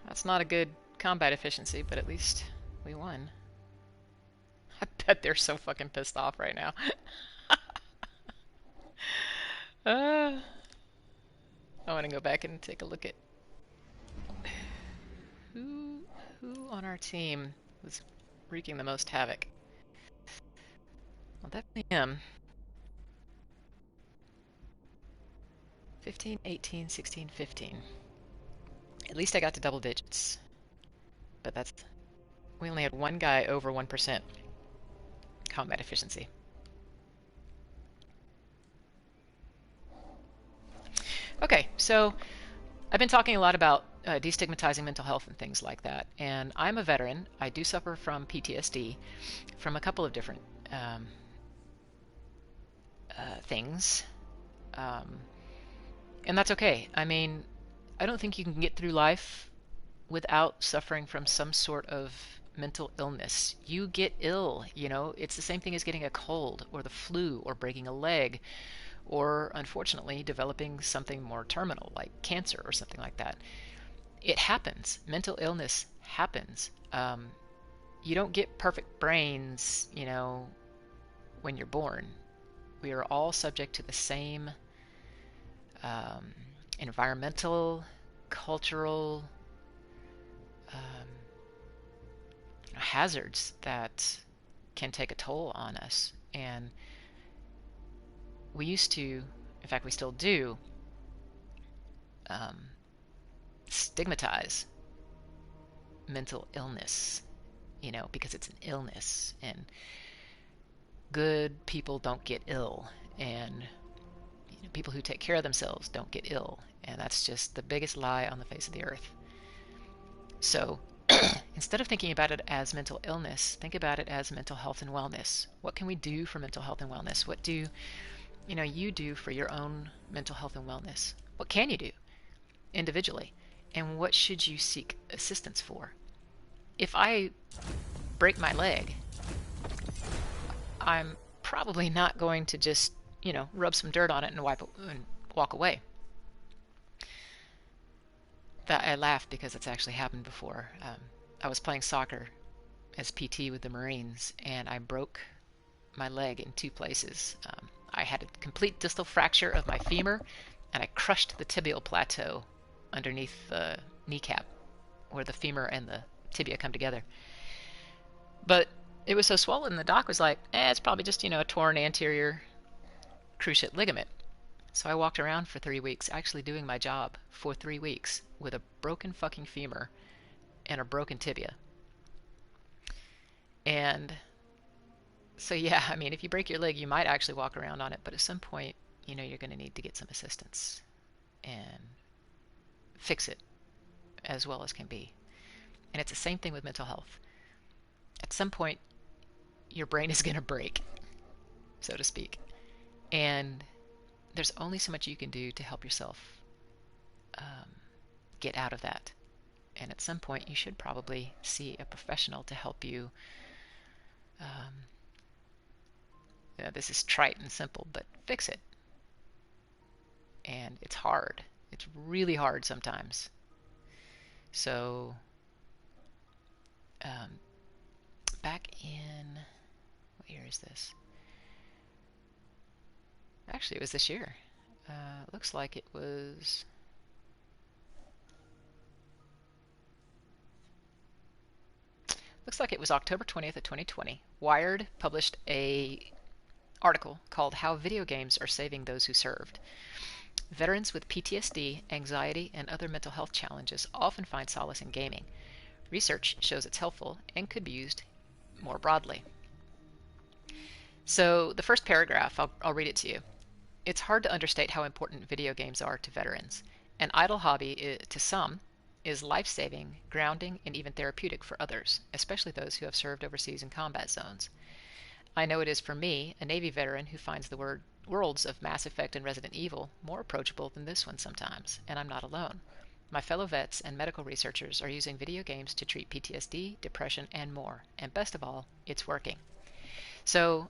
That's not a good combat efficiency, but at least we won. I bet they're so fucking pissed off right now. I want to go back and take a look at who on our team was wreaking the most havoc. Well, definitely him. 15, 18, 16, 15. At least I got to double digits. But we only had one guy over 1% combat efficiency. Okay, so I've been talking a lot about destigmatizing mental health and things like that. And I'm a veteran. I do suffer from PTSD from a couple of different things. And that's okay. I mean, I don't think you can get through life without suffering from some sort of mental illness. You get ill, you know, it's the same thing as getting a cold or the flu or breaking a leg or, unfortunately, developing something more terminal like cancer or something like that. It happens. Mental illness happens. You don't get perfect brains, you know, when you're born. We are all subject to the same environmental, cultural hazards that can take a toll on us. And we used to, in fact we still do, stigmatize mental illness, you know, because it's an illness, and good people don't get ill, and you know, people who take care of themselves don't get ill, and that's just the biggest lie on the face of the earth. So instead of thinking about it as mental illness, think about it as mental health and wellness. What can we do for mental health and wellness? What do you do for your own mental health and wellness? What can you do individually? And what should you seek assistance for? If I break my leg, I'm probably not going to just, you know, rub some dirt on it and walk away. That I laugh because it's actually happened before. I was playing soccer as PT with the Marines, and I broke my leg in two places. I had a complete distal fracture of my femur, and I crushed the tibial plateau underneath the kneecap, where the femur and the tibia come together. But it was so swollen, the doc was like, it's probably just, you know, a torn anterior cruciate ligament. So I walked around for 3 weeks, actually doing my job for 3 weeks with a broken fucking femur and a broken tibia. And so yeah, I mean, if you break your leg, you might actually walk around on it, but at some point, you know, you're going to need to get some assistance and fix it as well as can be. And it's the same thing with mental health. At some point, your brain is going to break, so to speak. And there's only so much you can do to help yourself get out of that. And at some point, you should probably see a professional to help you. This is trite and simple, but fix it. And it's hard. It's really hard sometimes. So, back in, what year is this? Actually, it was this year. Looks like it was... Looks like it was October 20th of 2020. Wired published a article called How Video Games Are Saving Those Who Served. Veterans with PTSD, anxiety, and other mental health challenges often find solace in gaming. Research shows it's helpful and could be used more broadly. So the first paragraph, I'll read it to you. It's hard to understate how important video games are to veterans. An idle hobby, to some, is life-saving, grounding, and even therapeutic for others, especially those who have served overseas in combat zones. I know it is for me, a Navy veteran who finds the worlds of Mass Effect and Resident Evil more approachable than this one sometimes, and I'm not alone. My fellow vets and medical researchers are using video games to treat PTSD, depression, and more, and best of all, it's working. So,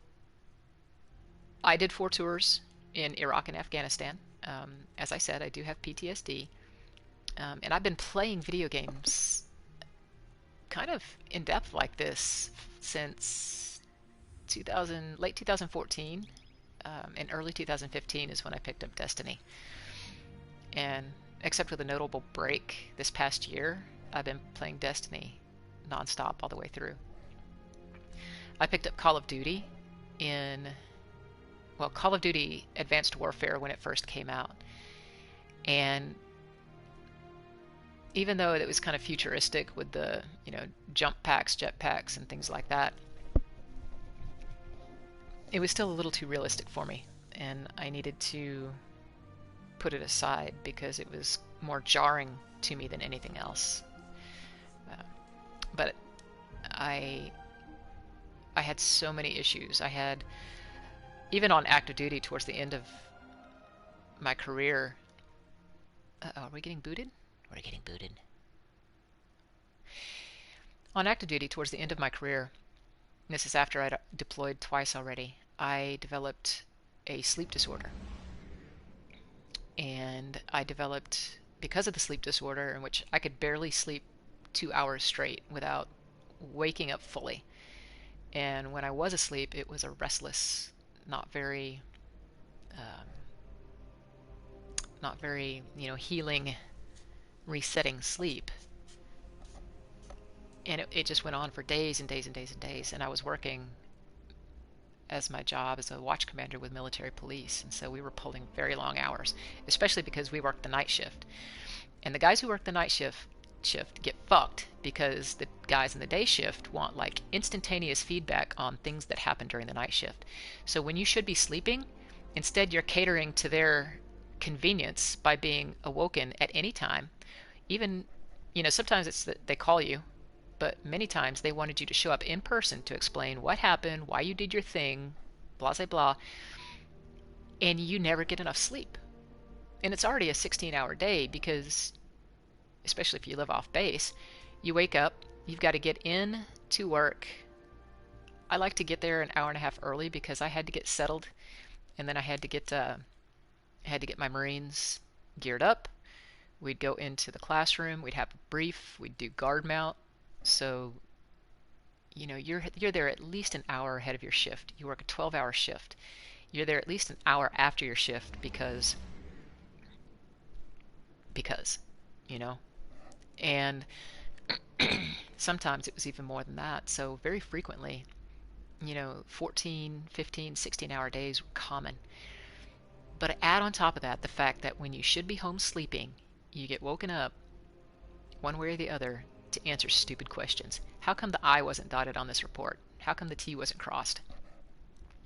I did 4 tours in Iraq and Afghanistan. As I said, I do have PTSD. And I've been playing video games kind of in depth like this since late 2014, and early 2015 is when I picked up Destiny. And except with a notable break this past year, I've been playing Destiny nonstop all the way through. I picked up Call of Duty Call of Duty Advanced Warfare when it first came out. And even though it was kind of futuristic with the, jump packs, jet packs, and things like that, it was still a little too realistic for me. And I needed to put it aside because it was more jarring to me than anything else. But I had so many issues. I had, even on active duty towards the end of my career. Are we getting booted? We're getting booted. On active duty towards the end of my career, and this is after I'd deployed twice already, I developed a sleep disorder. And I developed, because of the sleep disorder, in which I could barely sleep 2 hours straight without waking up fully. And when I was asleep, it was a restless, not very, healing, resetting sleep. And it just went on for days and days and days and days. And I was working as my job as a watch commander with military police. And so we were pulling very long hours, especially because we worked the night shift. And the guys who work the night shift get fucked because the guys in the day shift want like instantaneous feedback on things that happen during the night shift. So when you should be sleeping, instead you're catering to their convenience by being awoken at any time. Even, sometimes it's that they call you, but many times they wanted you to show up in person to explain what happened, why you did your thing, blah, blah, blah, and you never get enough sleep. And it's already a 16-hour day because, especially if you live off base, you wake up, you've got to get in to work. I like to get there an hour and a half early because I had to get settled, and then I had to get my Marines geared up. We'd go into the classroom, we'd have a brief, we'd do guard mount. So, you're there at least an hour ahead of your shift. You work a 12-hour shift. You're there at least an hour after your shift because, and sometimes it was even more than that. So very frequently, 14, 15, 16-hour days were common. But add on top of that the fact that when you should be home sleeping, you get woken up one way or the other to answer stupid questions. How come the I wasn't dotted on this report? How come the T wasn't crossed?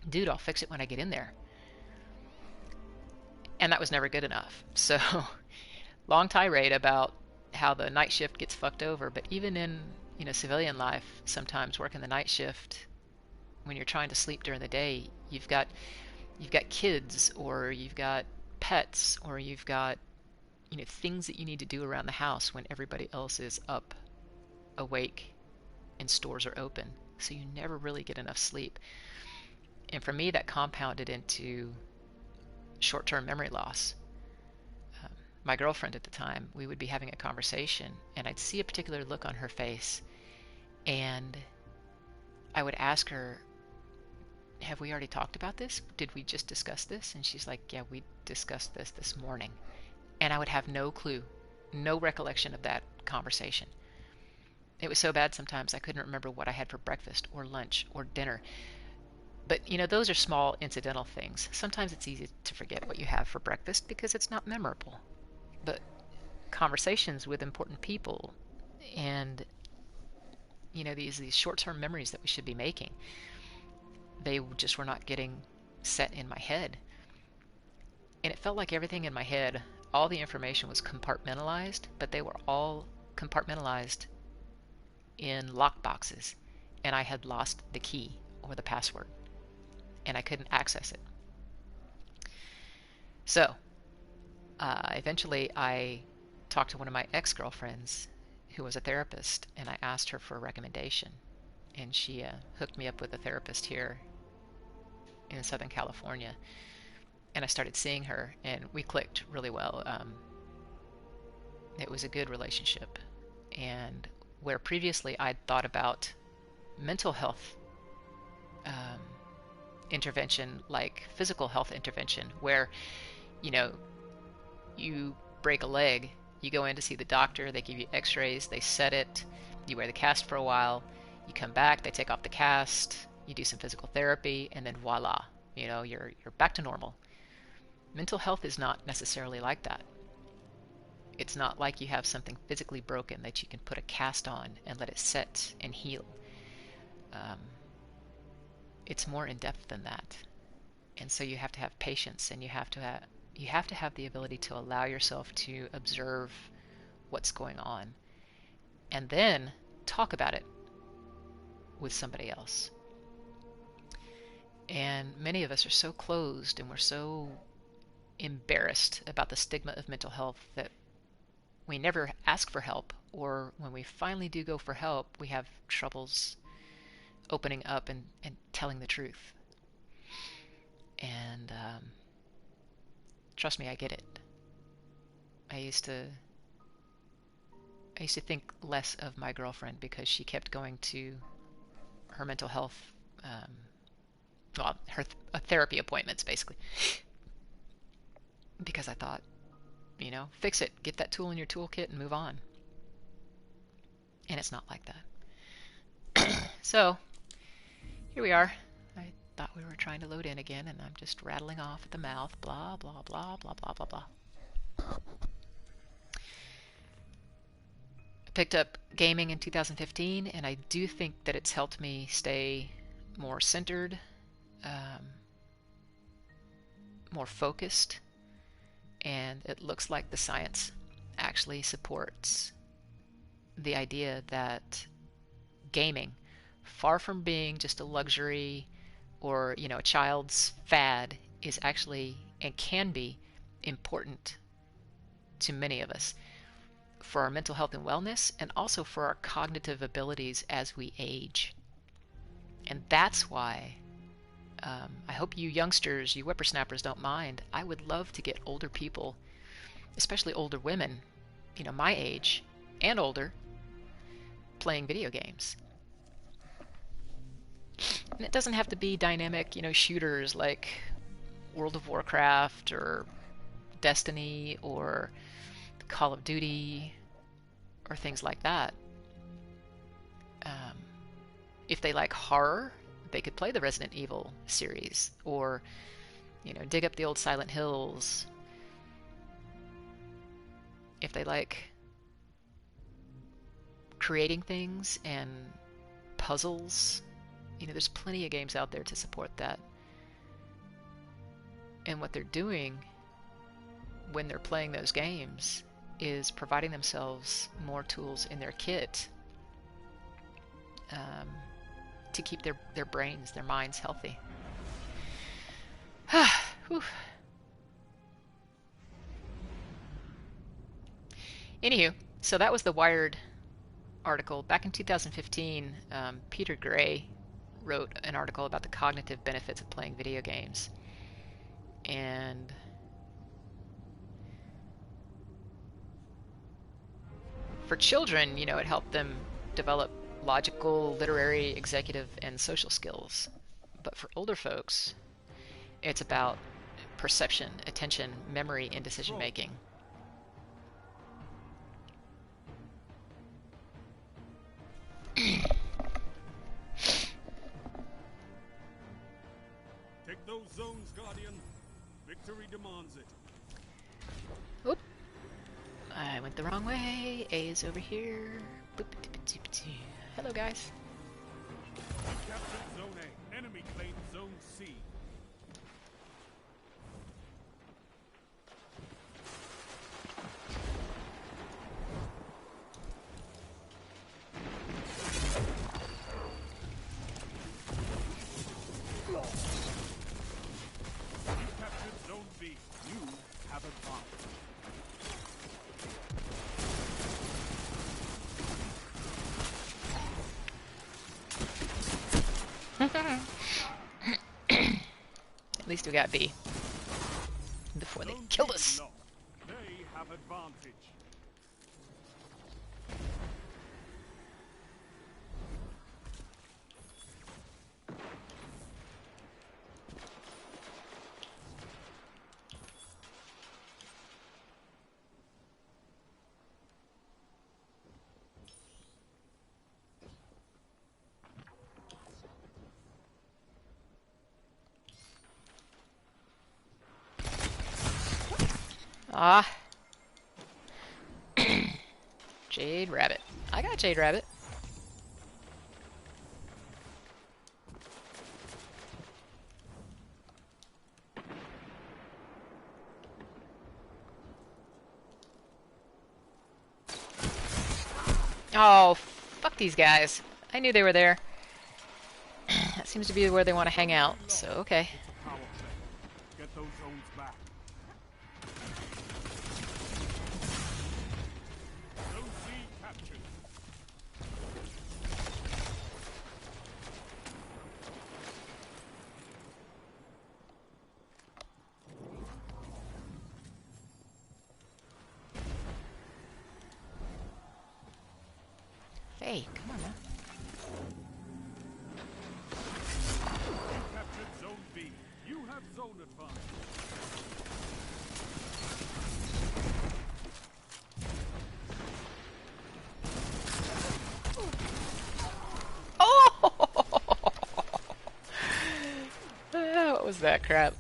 Dude, I'll fix it when I get in there. And that was never good enough. So, long tirade about how the night shift gets fucked over. But even in, civilian life, sometimes working the night shift, when you're trying to sleep during the day, you've got kids, or you've got pets, or you've got, things that you need to do around the house when everybody else is up, awake, and stores are open. So you never really get enough sleep. And for me, that compounded into short-term memory loss. My girlfriend at the time, we would be having a conversation, and I'd see a particular look on her face, and I would ask her, have we already talked about this? Did we just discuss this? And she's like, yeah, we discussed this morning. And I would have no clue, no recollection of that conversation. It was so bad sometimes I couldn't remember what I had for breakfast or lunch or dinner. But, those are small incidental things. Sometimes it's easy to forget what you have for breakfast because it's not memorable. But conversations with important people and, these short-term memories that we should be making, they just were not getting set in my head. And it felt like everything in my head, all the information was compartmentalized, but they were all compartmentalized in lockboxes, and I had lost the key or the password, and I couldn't access it. So, eventually I talked to one of my ex-girlfriends who was a therapist, and I asked her for a recommendation, and she hooked me up with a therapist here in Southern California, and I started seeing her, and we clicked really well. It was a good relationship. And where previously I'd thought about mental health intervention like physical health intervention, where, you know, you break a leg, you go in to see the doctor, they give you x-rays, they set it, you wear the cast for a while, you come back, they take off the cast, you do some physical therapy, and then voila, you know, you're back to normal. Mental health is not necessarily like that. It's not like you have something physically broken that you can put a cast on and let it set and heal. It's more in depth than that. And so you have to have patience, and you have to have the ability to allow yourself to observe what's going on and then talk about it with somebody else. And many of us are so closed, and we're so embarrassed about the stigma of mental health that we never ask for help, or when we finally do go for help, we have troubles opening up and telling the truth. And trust me, I get it. I used to think less of my girlfriend because she kept going to her mental health, her therapy appointments, basically. Because I thought, you know, fix it, get that tool in your toolkit and move on. And it's not like that. So, here we are. I thought we were trying to load in again, and I'm just rattling off at the mouth, blah, blah, blah, blah, blah, blah, blah. I picked up gaming in 2015, and I do think that it's helped me stay more centered, more focused, and it looks like the science actually supports the idea that gaming, far from being just a luxury or, you know, a child's fad, is actually and can be important to many of us for our mental health and wellness, and also for our cognitive abilities as we age. And that's why I hope you youngsters, you whippersnappers, don't mind. I would love to get older people, especially older women, you know, my age and older, playing video games. And it doesn't have to be dynamic, you know, shooters like World of Warcraft or Destiny or Call of Duty or things like that. If they like horror, they could play the Resident Evil series, or, you know, dig up the old Silent Hills. If they like creating things and puzzles, you know, there's plenty of games out there to support that. And what they're doing when they're playing those games is providing themselves more tools in their kit to keep their brains, their minds healthy. Anywho, so that was the Wired article. Back in 2015, Peter Gray wrote an article about the cognitive benefits of playing video games. And for children, you know, it helped them develop logical, literary, executive, and social skills. But for older folks, it's about perception, attention, memory, and decision making. Take those zones, Guardian. Victory demands it. Oop. I went the wrong way. A is over here. Hello, guys. Captured Zone A. Enemy claims Zone C. You captured Zone B. You have advanced. At least we got B before they killed us. They have advantage. Ah. Jade Rabbit. I got Jade Rabbit. Oh, fuck these guys. I knew they were there. That seems to be where they want to hang out, so okay. It's a power play. Get those zones back. Zone C captured. Hey, come on now. Captured Zone B. You have zone advantage. Oh! What was that crap?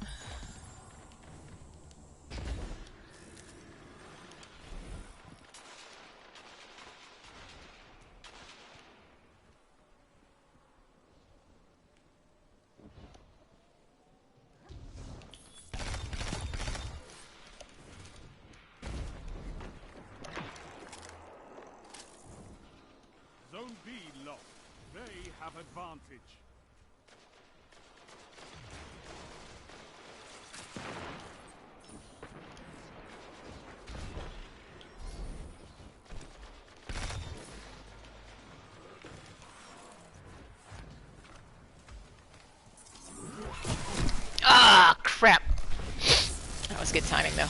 Zone B lost. They have advantage. Ah, crap. That was good timing, though.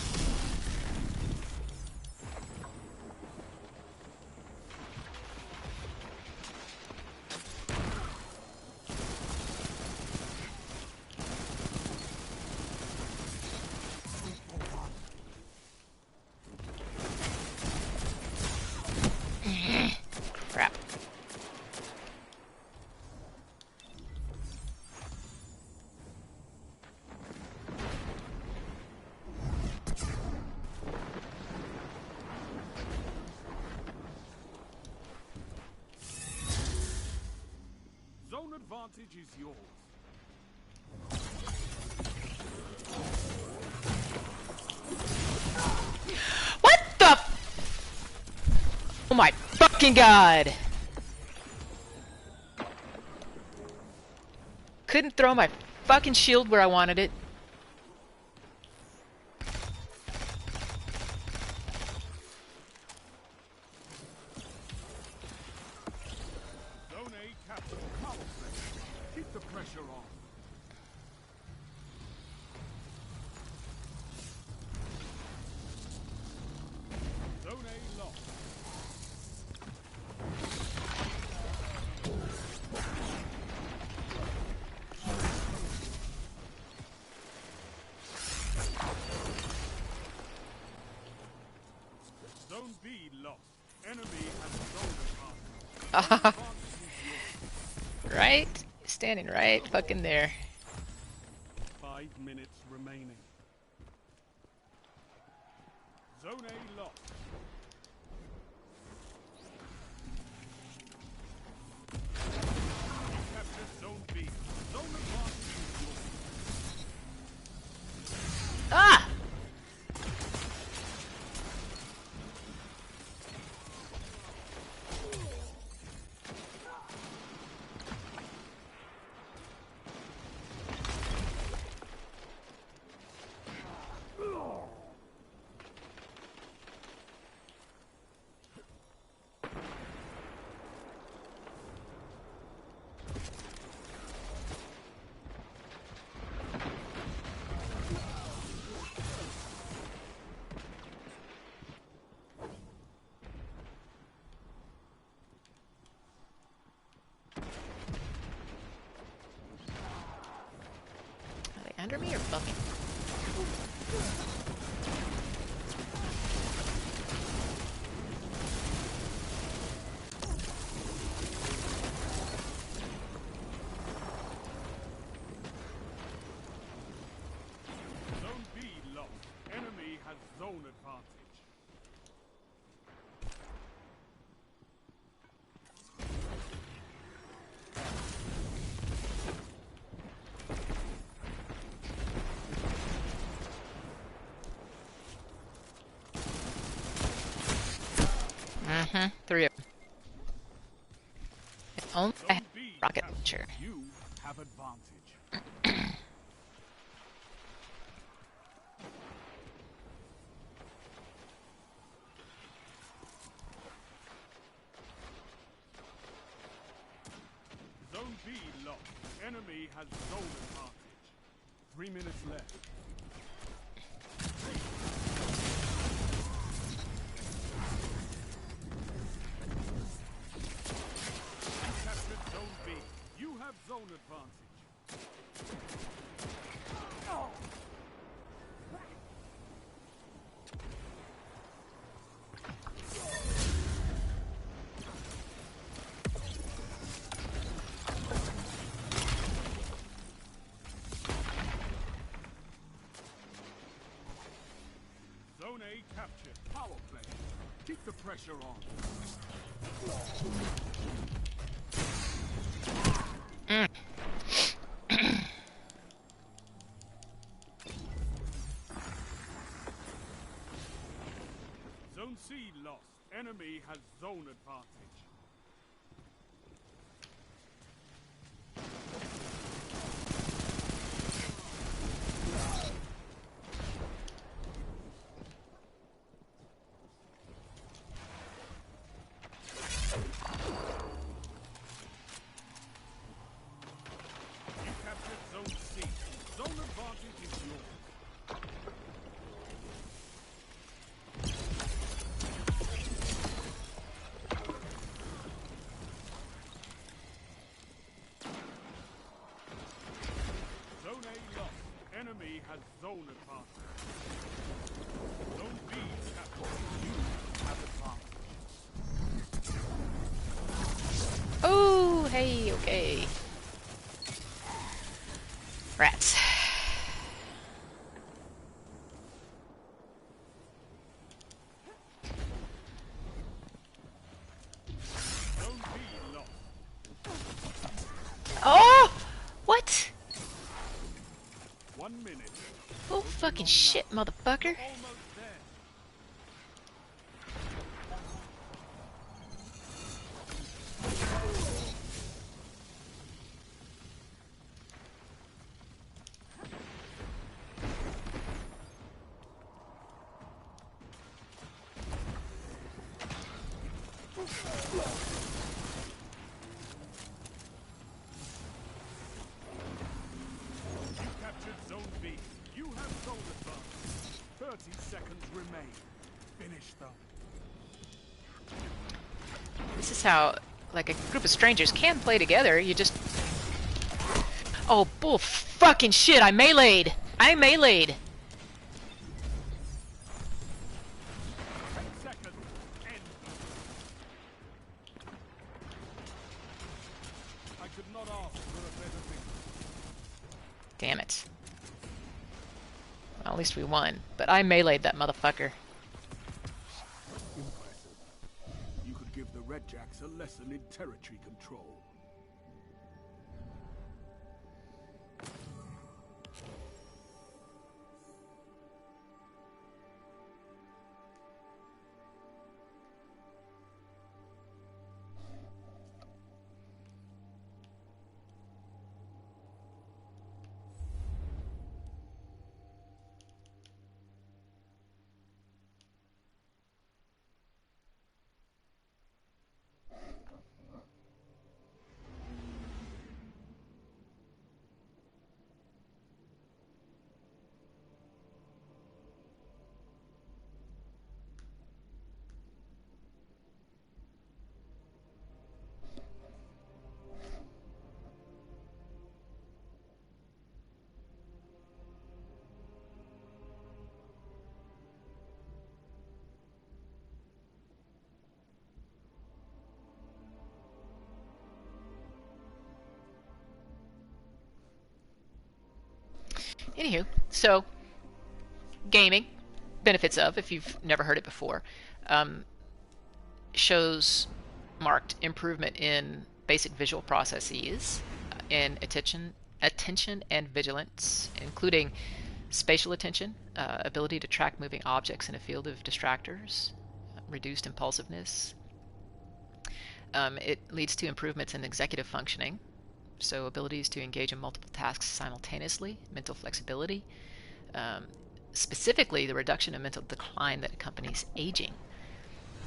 Crap. Zone advantage is yours. What the? Oh my fucking god! Couldn't throw my fucking shield where I wanted it. Zone A captured. Power play. Keep the pressure on. Zone A lost. Zone B lost. Enemy has zone advantage. Advantage is yours. Right? Standing right fucking there. 5 minutes remaining. Zone A lost. Capture Zone B. Zone advantage is yours. Ah! Are they under me or above me? Zone B lost. Enemy has zone advantage. 3 of them. If only I had Zone B a rocket captured. launcher. You have advantage. Zone B lost. Enemy has zone advantage. 3 minutes left. You captured Zone B. You have zone advantage. Zone A captured. Power play. Keep the pressure on. Zone C lost. Enemy has zone advantage. You captured Zone C. Zone advantage is yours. Zone A lost. Enemy has zone advantage. Zone B captured. You have advantage. Oh, hey, okay. Rats. Zone B lost. Oh! What? 1 minute. Oh, fucking shit, motherfucker. Almost there. You captured Zone B. You have zone advantage. 30 seconds remain. Finish them. This is how, like, a group of strangers can play together. You just... Oh, bull fucking shit, I meleeed! I meleeed! 10 seconds. End. I could not ask for a better thing. Damn it. Well, at least we won. But I meleeed that motherfucker. Impressive. You could give the Red Jacks a lesson in territory control. Anywho, so, gaming, benefits of, if you've never heard it before, shows marked improvement in basic visual processes, in attention and vigilance, including spatial attention, ability to track moving objects in a field of distractors, reduced impulsiveness, It leads to improvements in executive functioning, so abilities to engage in multiple tasks simultaneously, mental flexibility, specifically the reduction in mental decline that accompanies aging.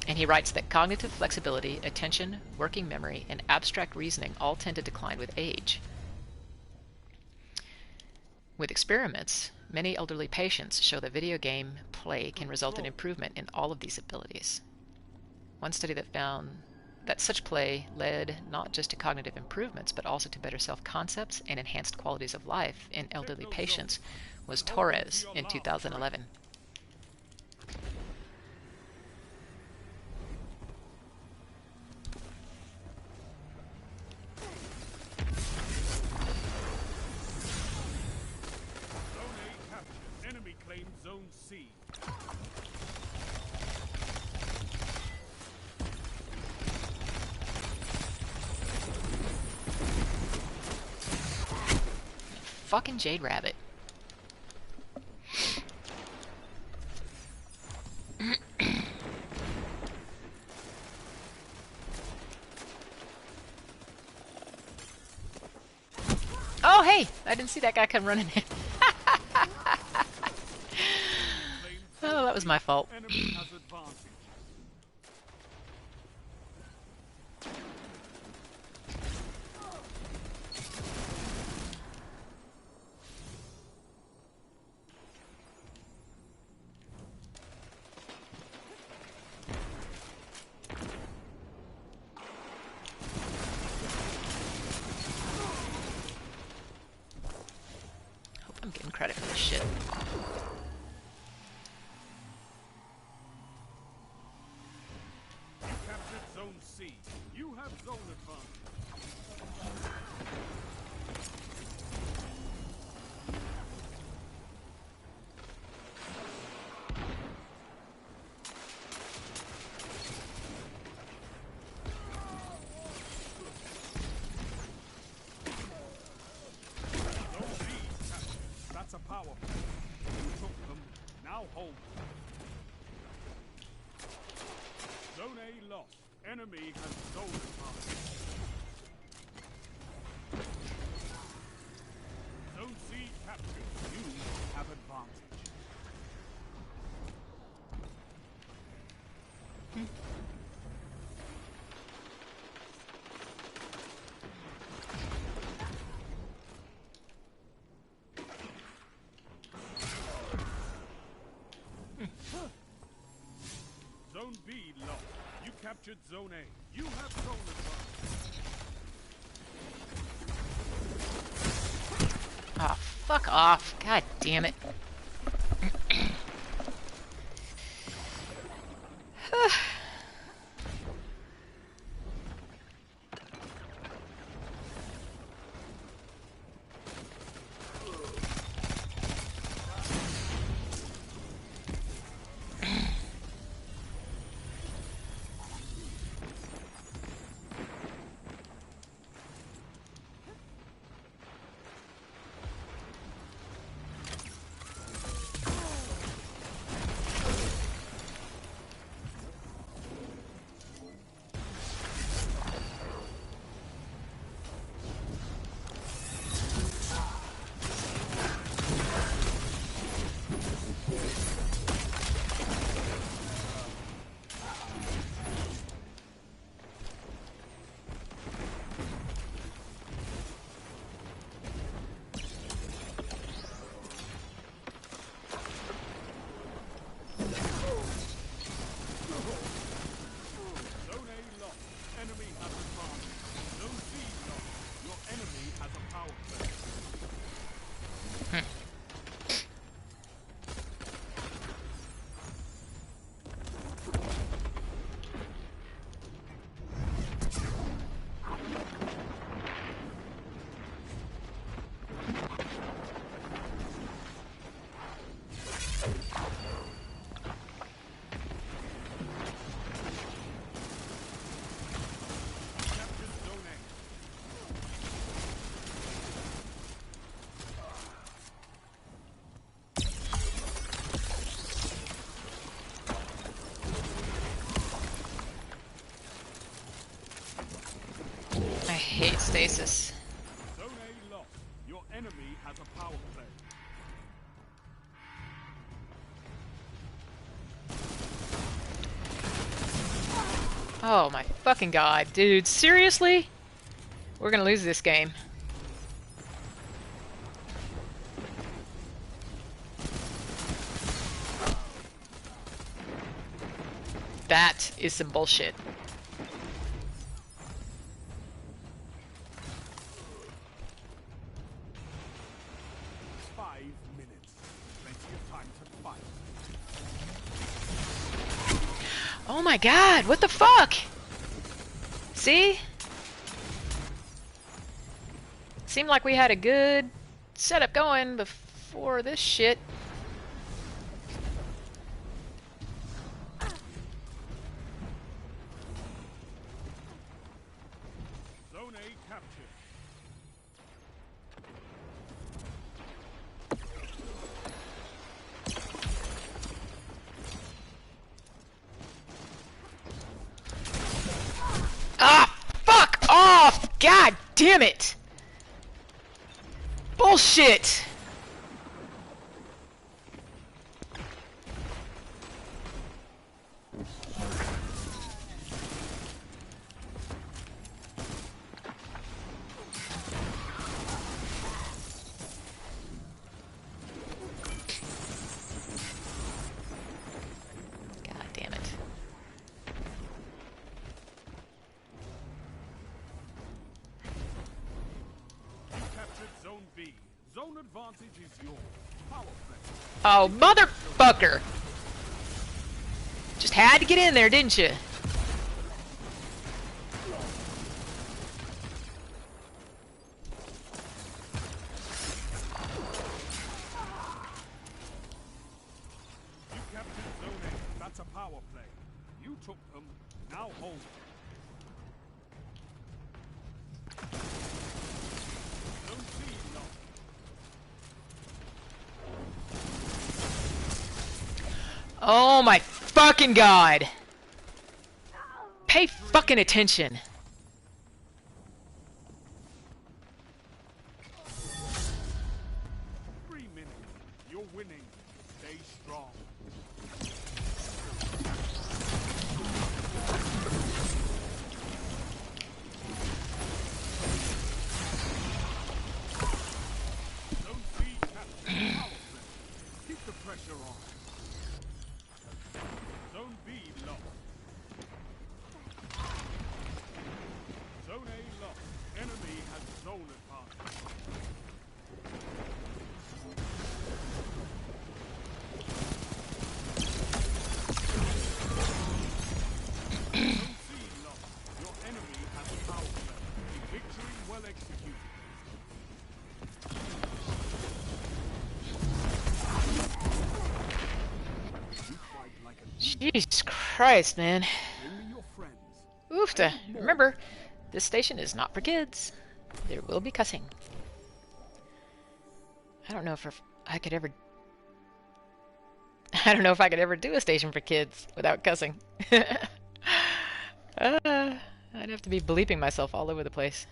And he writes that cognitive flexibility, attention, working memory, and abstract reasoning all tend to decline with age. With experiments, many elderly patients show that video game play can result in improvement in all of these abilities. One study that found that such play led not just to cognitive improvements, but also to better self-concepts and enhanced qualities of life in elderly patients was Torres in 2011. Enemy claims Zone C. Fucking Jade Rabbit. Oh, hey! I didn't see that guy come running in. Oh, that was my fault. Enemy has advantage. Hope I'm getting credit for this shit. You captured Zone C. You have zone advantage. Zone B captured. That's a power play. You took them. Now hold them. Zone A lost. Enemy has zone advantage. Zone C captured. You have advantage. Zone B lost. You captured Zone A. You have zone advantage. Oh, fuck off. God damn it. stasis. Zone A lost. Your enemy has a power play. Oh my fucking god, dude. Seriously? We're gonna lose this game. That is some bullshit. Oh my god, what the fuck? See? Seemed like we had a good setup going before this shit. Zone A captured. Ah, fuck off! God damn it! Bullshit! God damn it. You captured Zone B. Zone advantage is yours. Power play. Oh, motherfucker! Just had to get in there, didn't you? You captured Zone A. That's a power play. You took them. Now hold. Zone C lost. Oh my fucking god! Pay fucking attention. 3 minutes. You're winning. Stay strong. Zone C captured. Power play. Keep the pressure on. Zone B lost. Zone A lost. Enemy has zone advantage. Zone C lost. Your enemy has a power play. Victory well executed. You fight like a Jesus Christ, man. Bring me your friends. Oofta. Remember, this station is not for kids. There will be cussing. I don't know if I could ever... I don't know if I could ever do a station for kids without cussing. I'd have to be bleeping myself all over the place.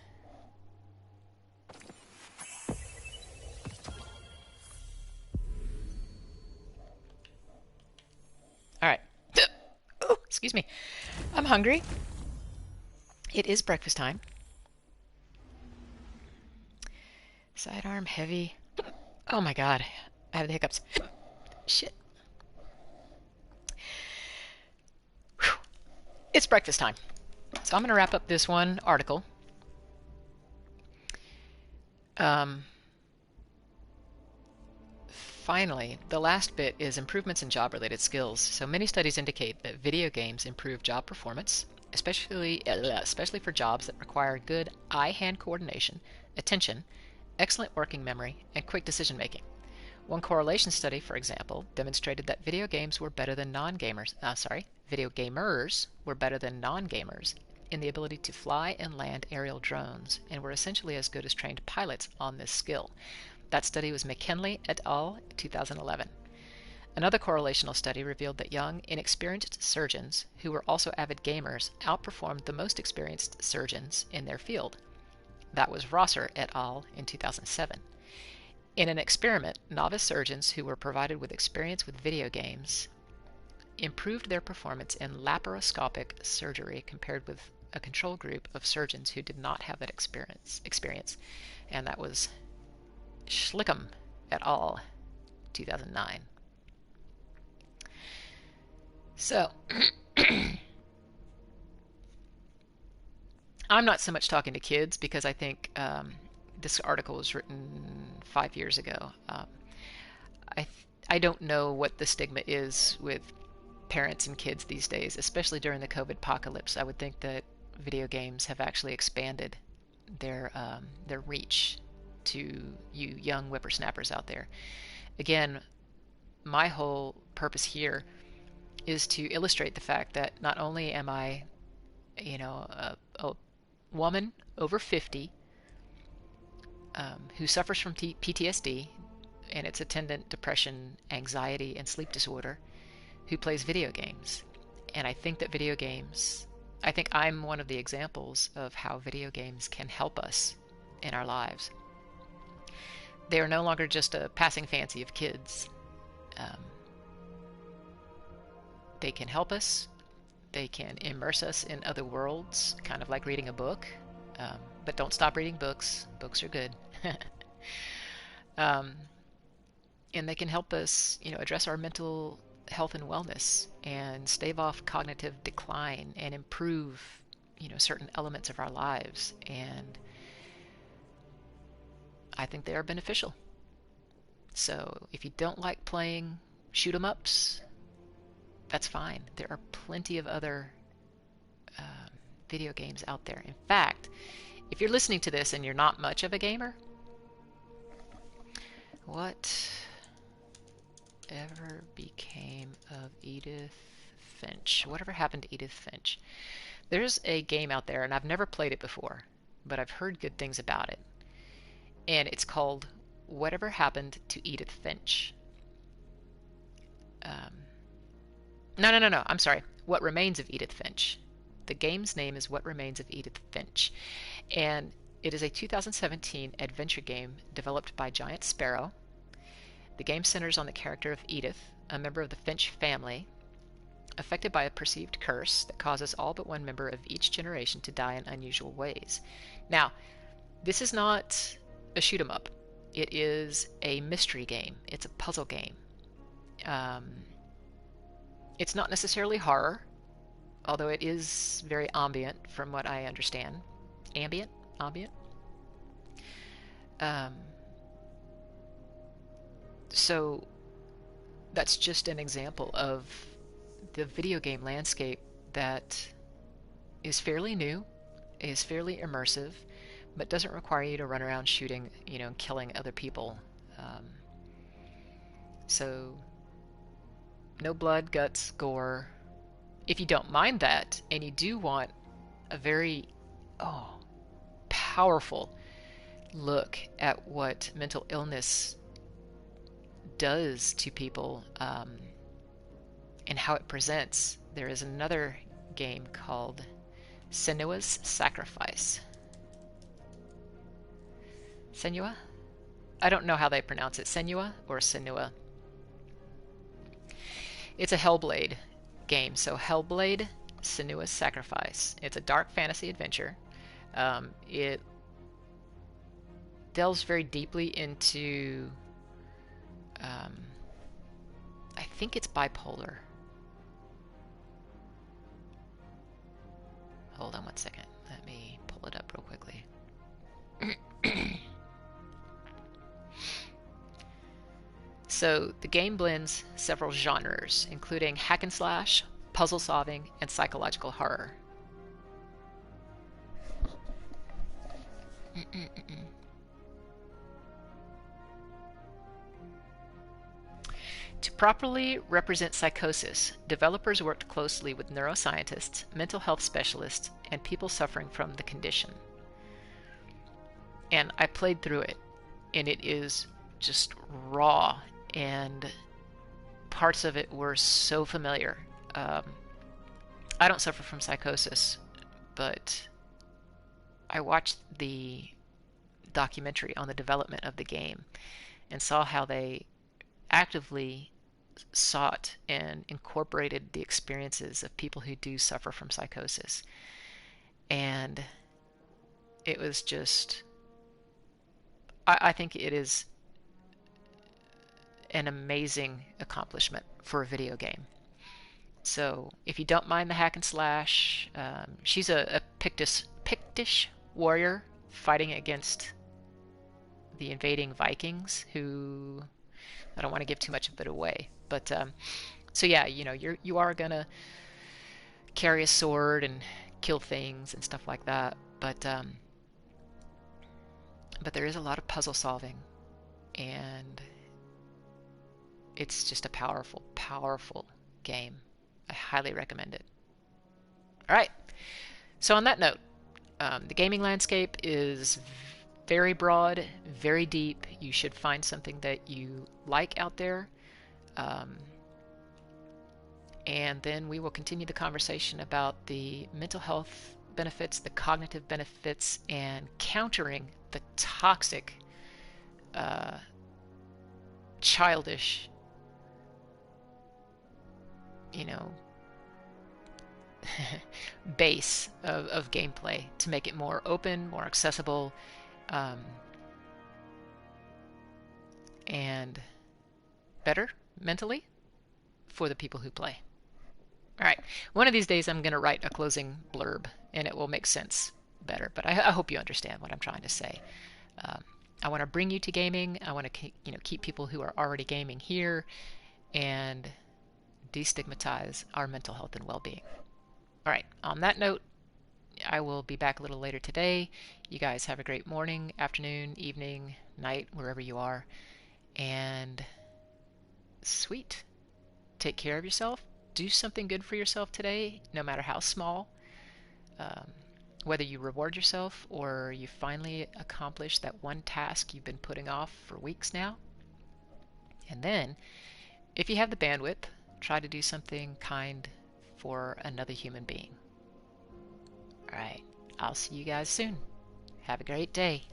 Alright. Oh, excuse me. I'm hungry. It is breakfast time. Sidearm heavy. Oh my god. I have the hiccups. Shit. Whew. It's breakfast time. So I'm going to wrap up this one article. Finally, the last bit is improvements in job-related skills. So many studies indicate that video games improve job performance, especially for jobs that require good eye-hand coordination, attention, excellent working memory, and quick decision-making. One correlation study, for example, demonstrated that video gamers were better than non-gamers in the ability to fly and land aerial drones, and were essentially as good as trained pilots on this skill. That study was McKinley et al. 2011. Another correlational study revealed that young, inexperienced surgeons, who were also avid gamers, outperformed the most experienced surgeons in their field. That was Rosser et al. In 2007. In an experiment, novice surgeons who were provided with experience with video games improved their performance in laparoscopic surgery compared with a control group of surgeons who did not have that experience. And that was Schlickum et al. 2009. So, I'm not so much talking to kids because I think this article was written 5 years ago. I don't know what the stigma is with parents and kids these days, especially during the COVID apocalypse. I would think that video games have actually expanded their reach to you young whippersnappers out there. Again, my whole purpose here is to illustrate the fact that not only am I, a woman over 50 who suffers from PTSD and its attendant depression, anxiety, and sleep disorder, who plays video games. And I think I'm one of the examples of how video games can help us in our lives. They are no longer just a passing fancy of kids. They can help us. They can immerse us in other worlds, kind of like reading a book. But don't stop reading books. Books are good. And they can help us, address our mental health and wellness and stave off cognitive decline and improve, certain elements of our lives. And I think they are beneficial. So if you don't like playing shoot 'em ups, that's fine. There are plenty of other video games out there. In fact, if you're listening to this and you're not much of a gamer, what ever became of Edith Finch? Whatever happened to Edith Finch? There's a game out there, and I've never played it before, but I've heard good things about it. And it's called Whatever Happened to Edith Finch. No. I'm sorry. What Remains of Edith Finch. The game's name is What Remains of Edith Finch. And it is a 2017 adventure game developed by Giant Sparrow. The game centers on the character of Edith, a member of the Finch family, affected by a perceived curse that causes all but one member of each generation to die in unusual ways. Now, this is not a shoot 'em up. It is a mystery game. It's a puzzle game. It's not necessarily horror, although it is very ambient from what I understand. Ambient? So that's just an example of the video game landscape that is fairly new, is fairly immersive, but doesn't require you to run around shooting, and killing other people. So no blood, guts, gore. If you don't mind that, and you do want a very powerful look at what mental illness does to people, and how it presents, there is another game called Senua's Sacrifice. Senua? I don't know how they pronounce it. Senua or Senua? It's a Hellblade game. So Hellblade, Senua's Sacrifice. It's a dark fantasy adventure. It delves very deeply into, I think it's bipolar. Hold on one second. Let me pull it up real quickly. So the game blends several genres, including hack and slash, puzzle solving, and psychological horror. To properly represent psychosis, developers worked closely with neuroscientists, mental health specialists, and people suffering from the condition. And I played through it, and it is just raw, and parts of it were so familiar. I don't suffer from psychosis, but I watched the documentary on the development of the game and saw how they actively sought and incorporated the experiences of people who do suffer from psychosis. And it was just, I think it is an amazing accomplishment for a video game. So if you don't mind the hack and slash, she's a Pictish warrior fighting against the invading Vikings, who, I don't want to give too much of it away, but so yeah, you know, you are gonna carry a sword and kill things and stuff like that, but there is a lot of puzzle solving, and it's just a powerful, powerful game. I highly recommend it. All right. So on that note, the gaming landscape is very broad, very deep. You should find something that you like out there. And then we will continue the conversation about the mental health benefits, the cognitive benefits, and countering the toxic, childish, you know, base of gameplay to make it more open, more accessible, and better mentally for the people who play. All right, one of these days I'm going to write a closing blurb and it will make sense better, but I hope you understand what I'm trying to say. I want to bring you to gaming. I want to keep people who are already gaming here and destigmatize our mental health and well-being. All right, on that note, I will be back a little later today. You guys have a great morning, afternoon, evening, night, wherever you are. And sweet. Take care of yourself. Do something good for yourself today, no matter how small. Whether you reward yourself or you finally accomplish that one task you've been putting off for weeks now. And then, if you have the bandwidth, try to do something kind for another human being. All right, I'll see you guys soon. Have a great day.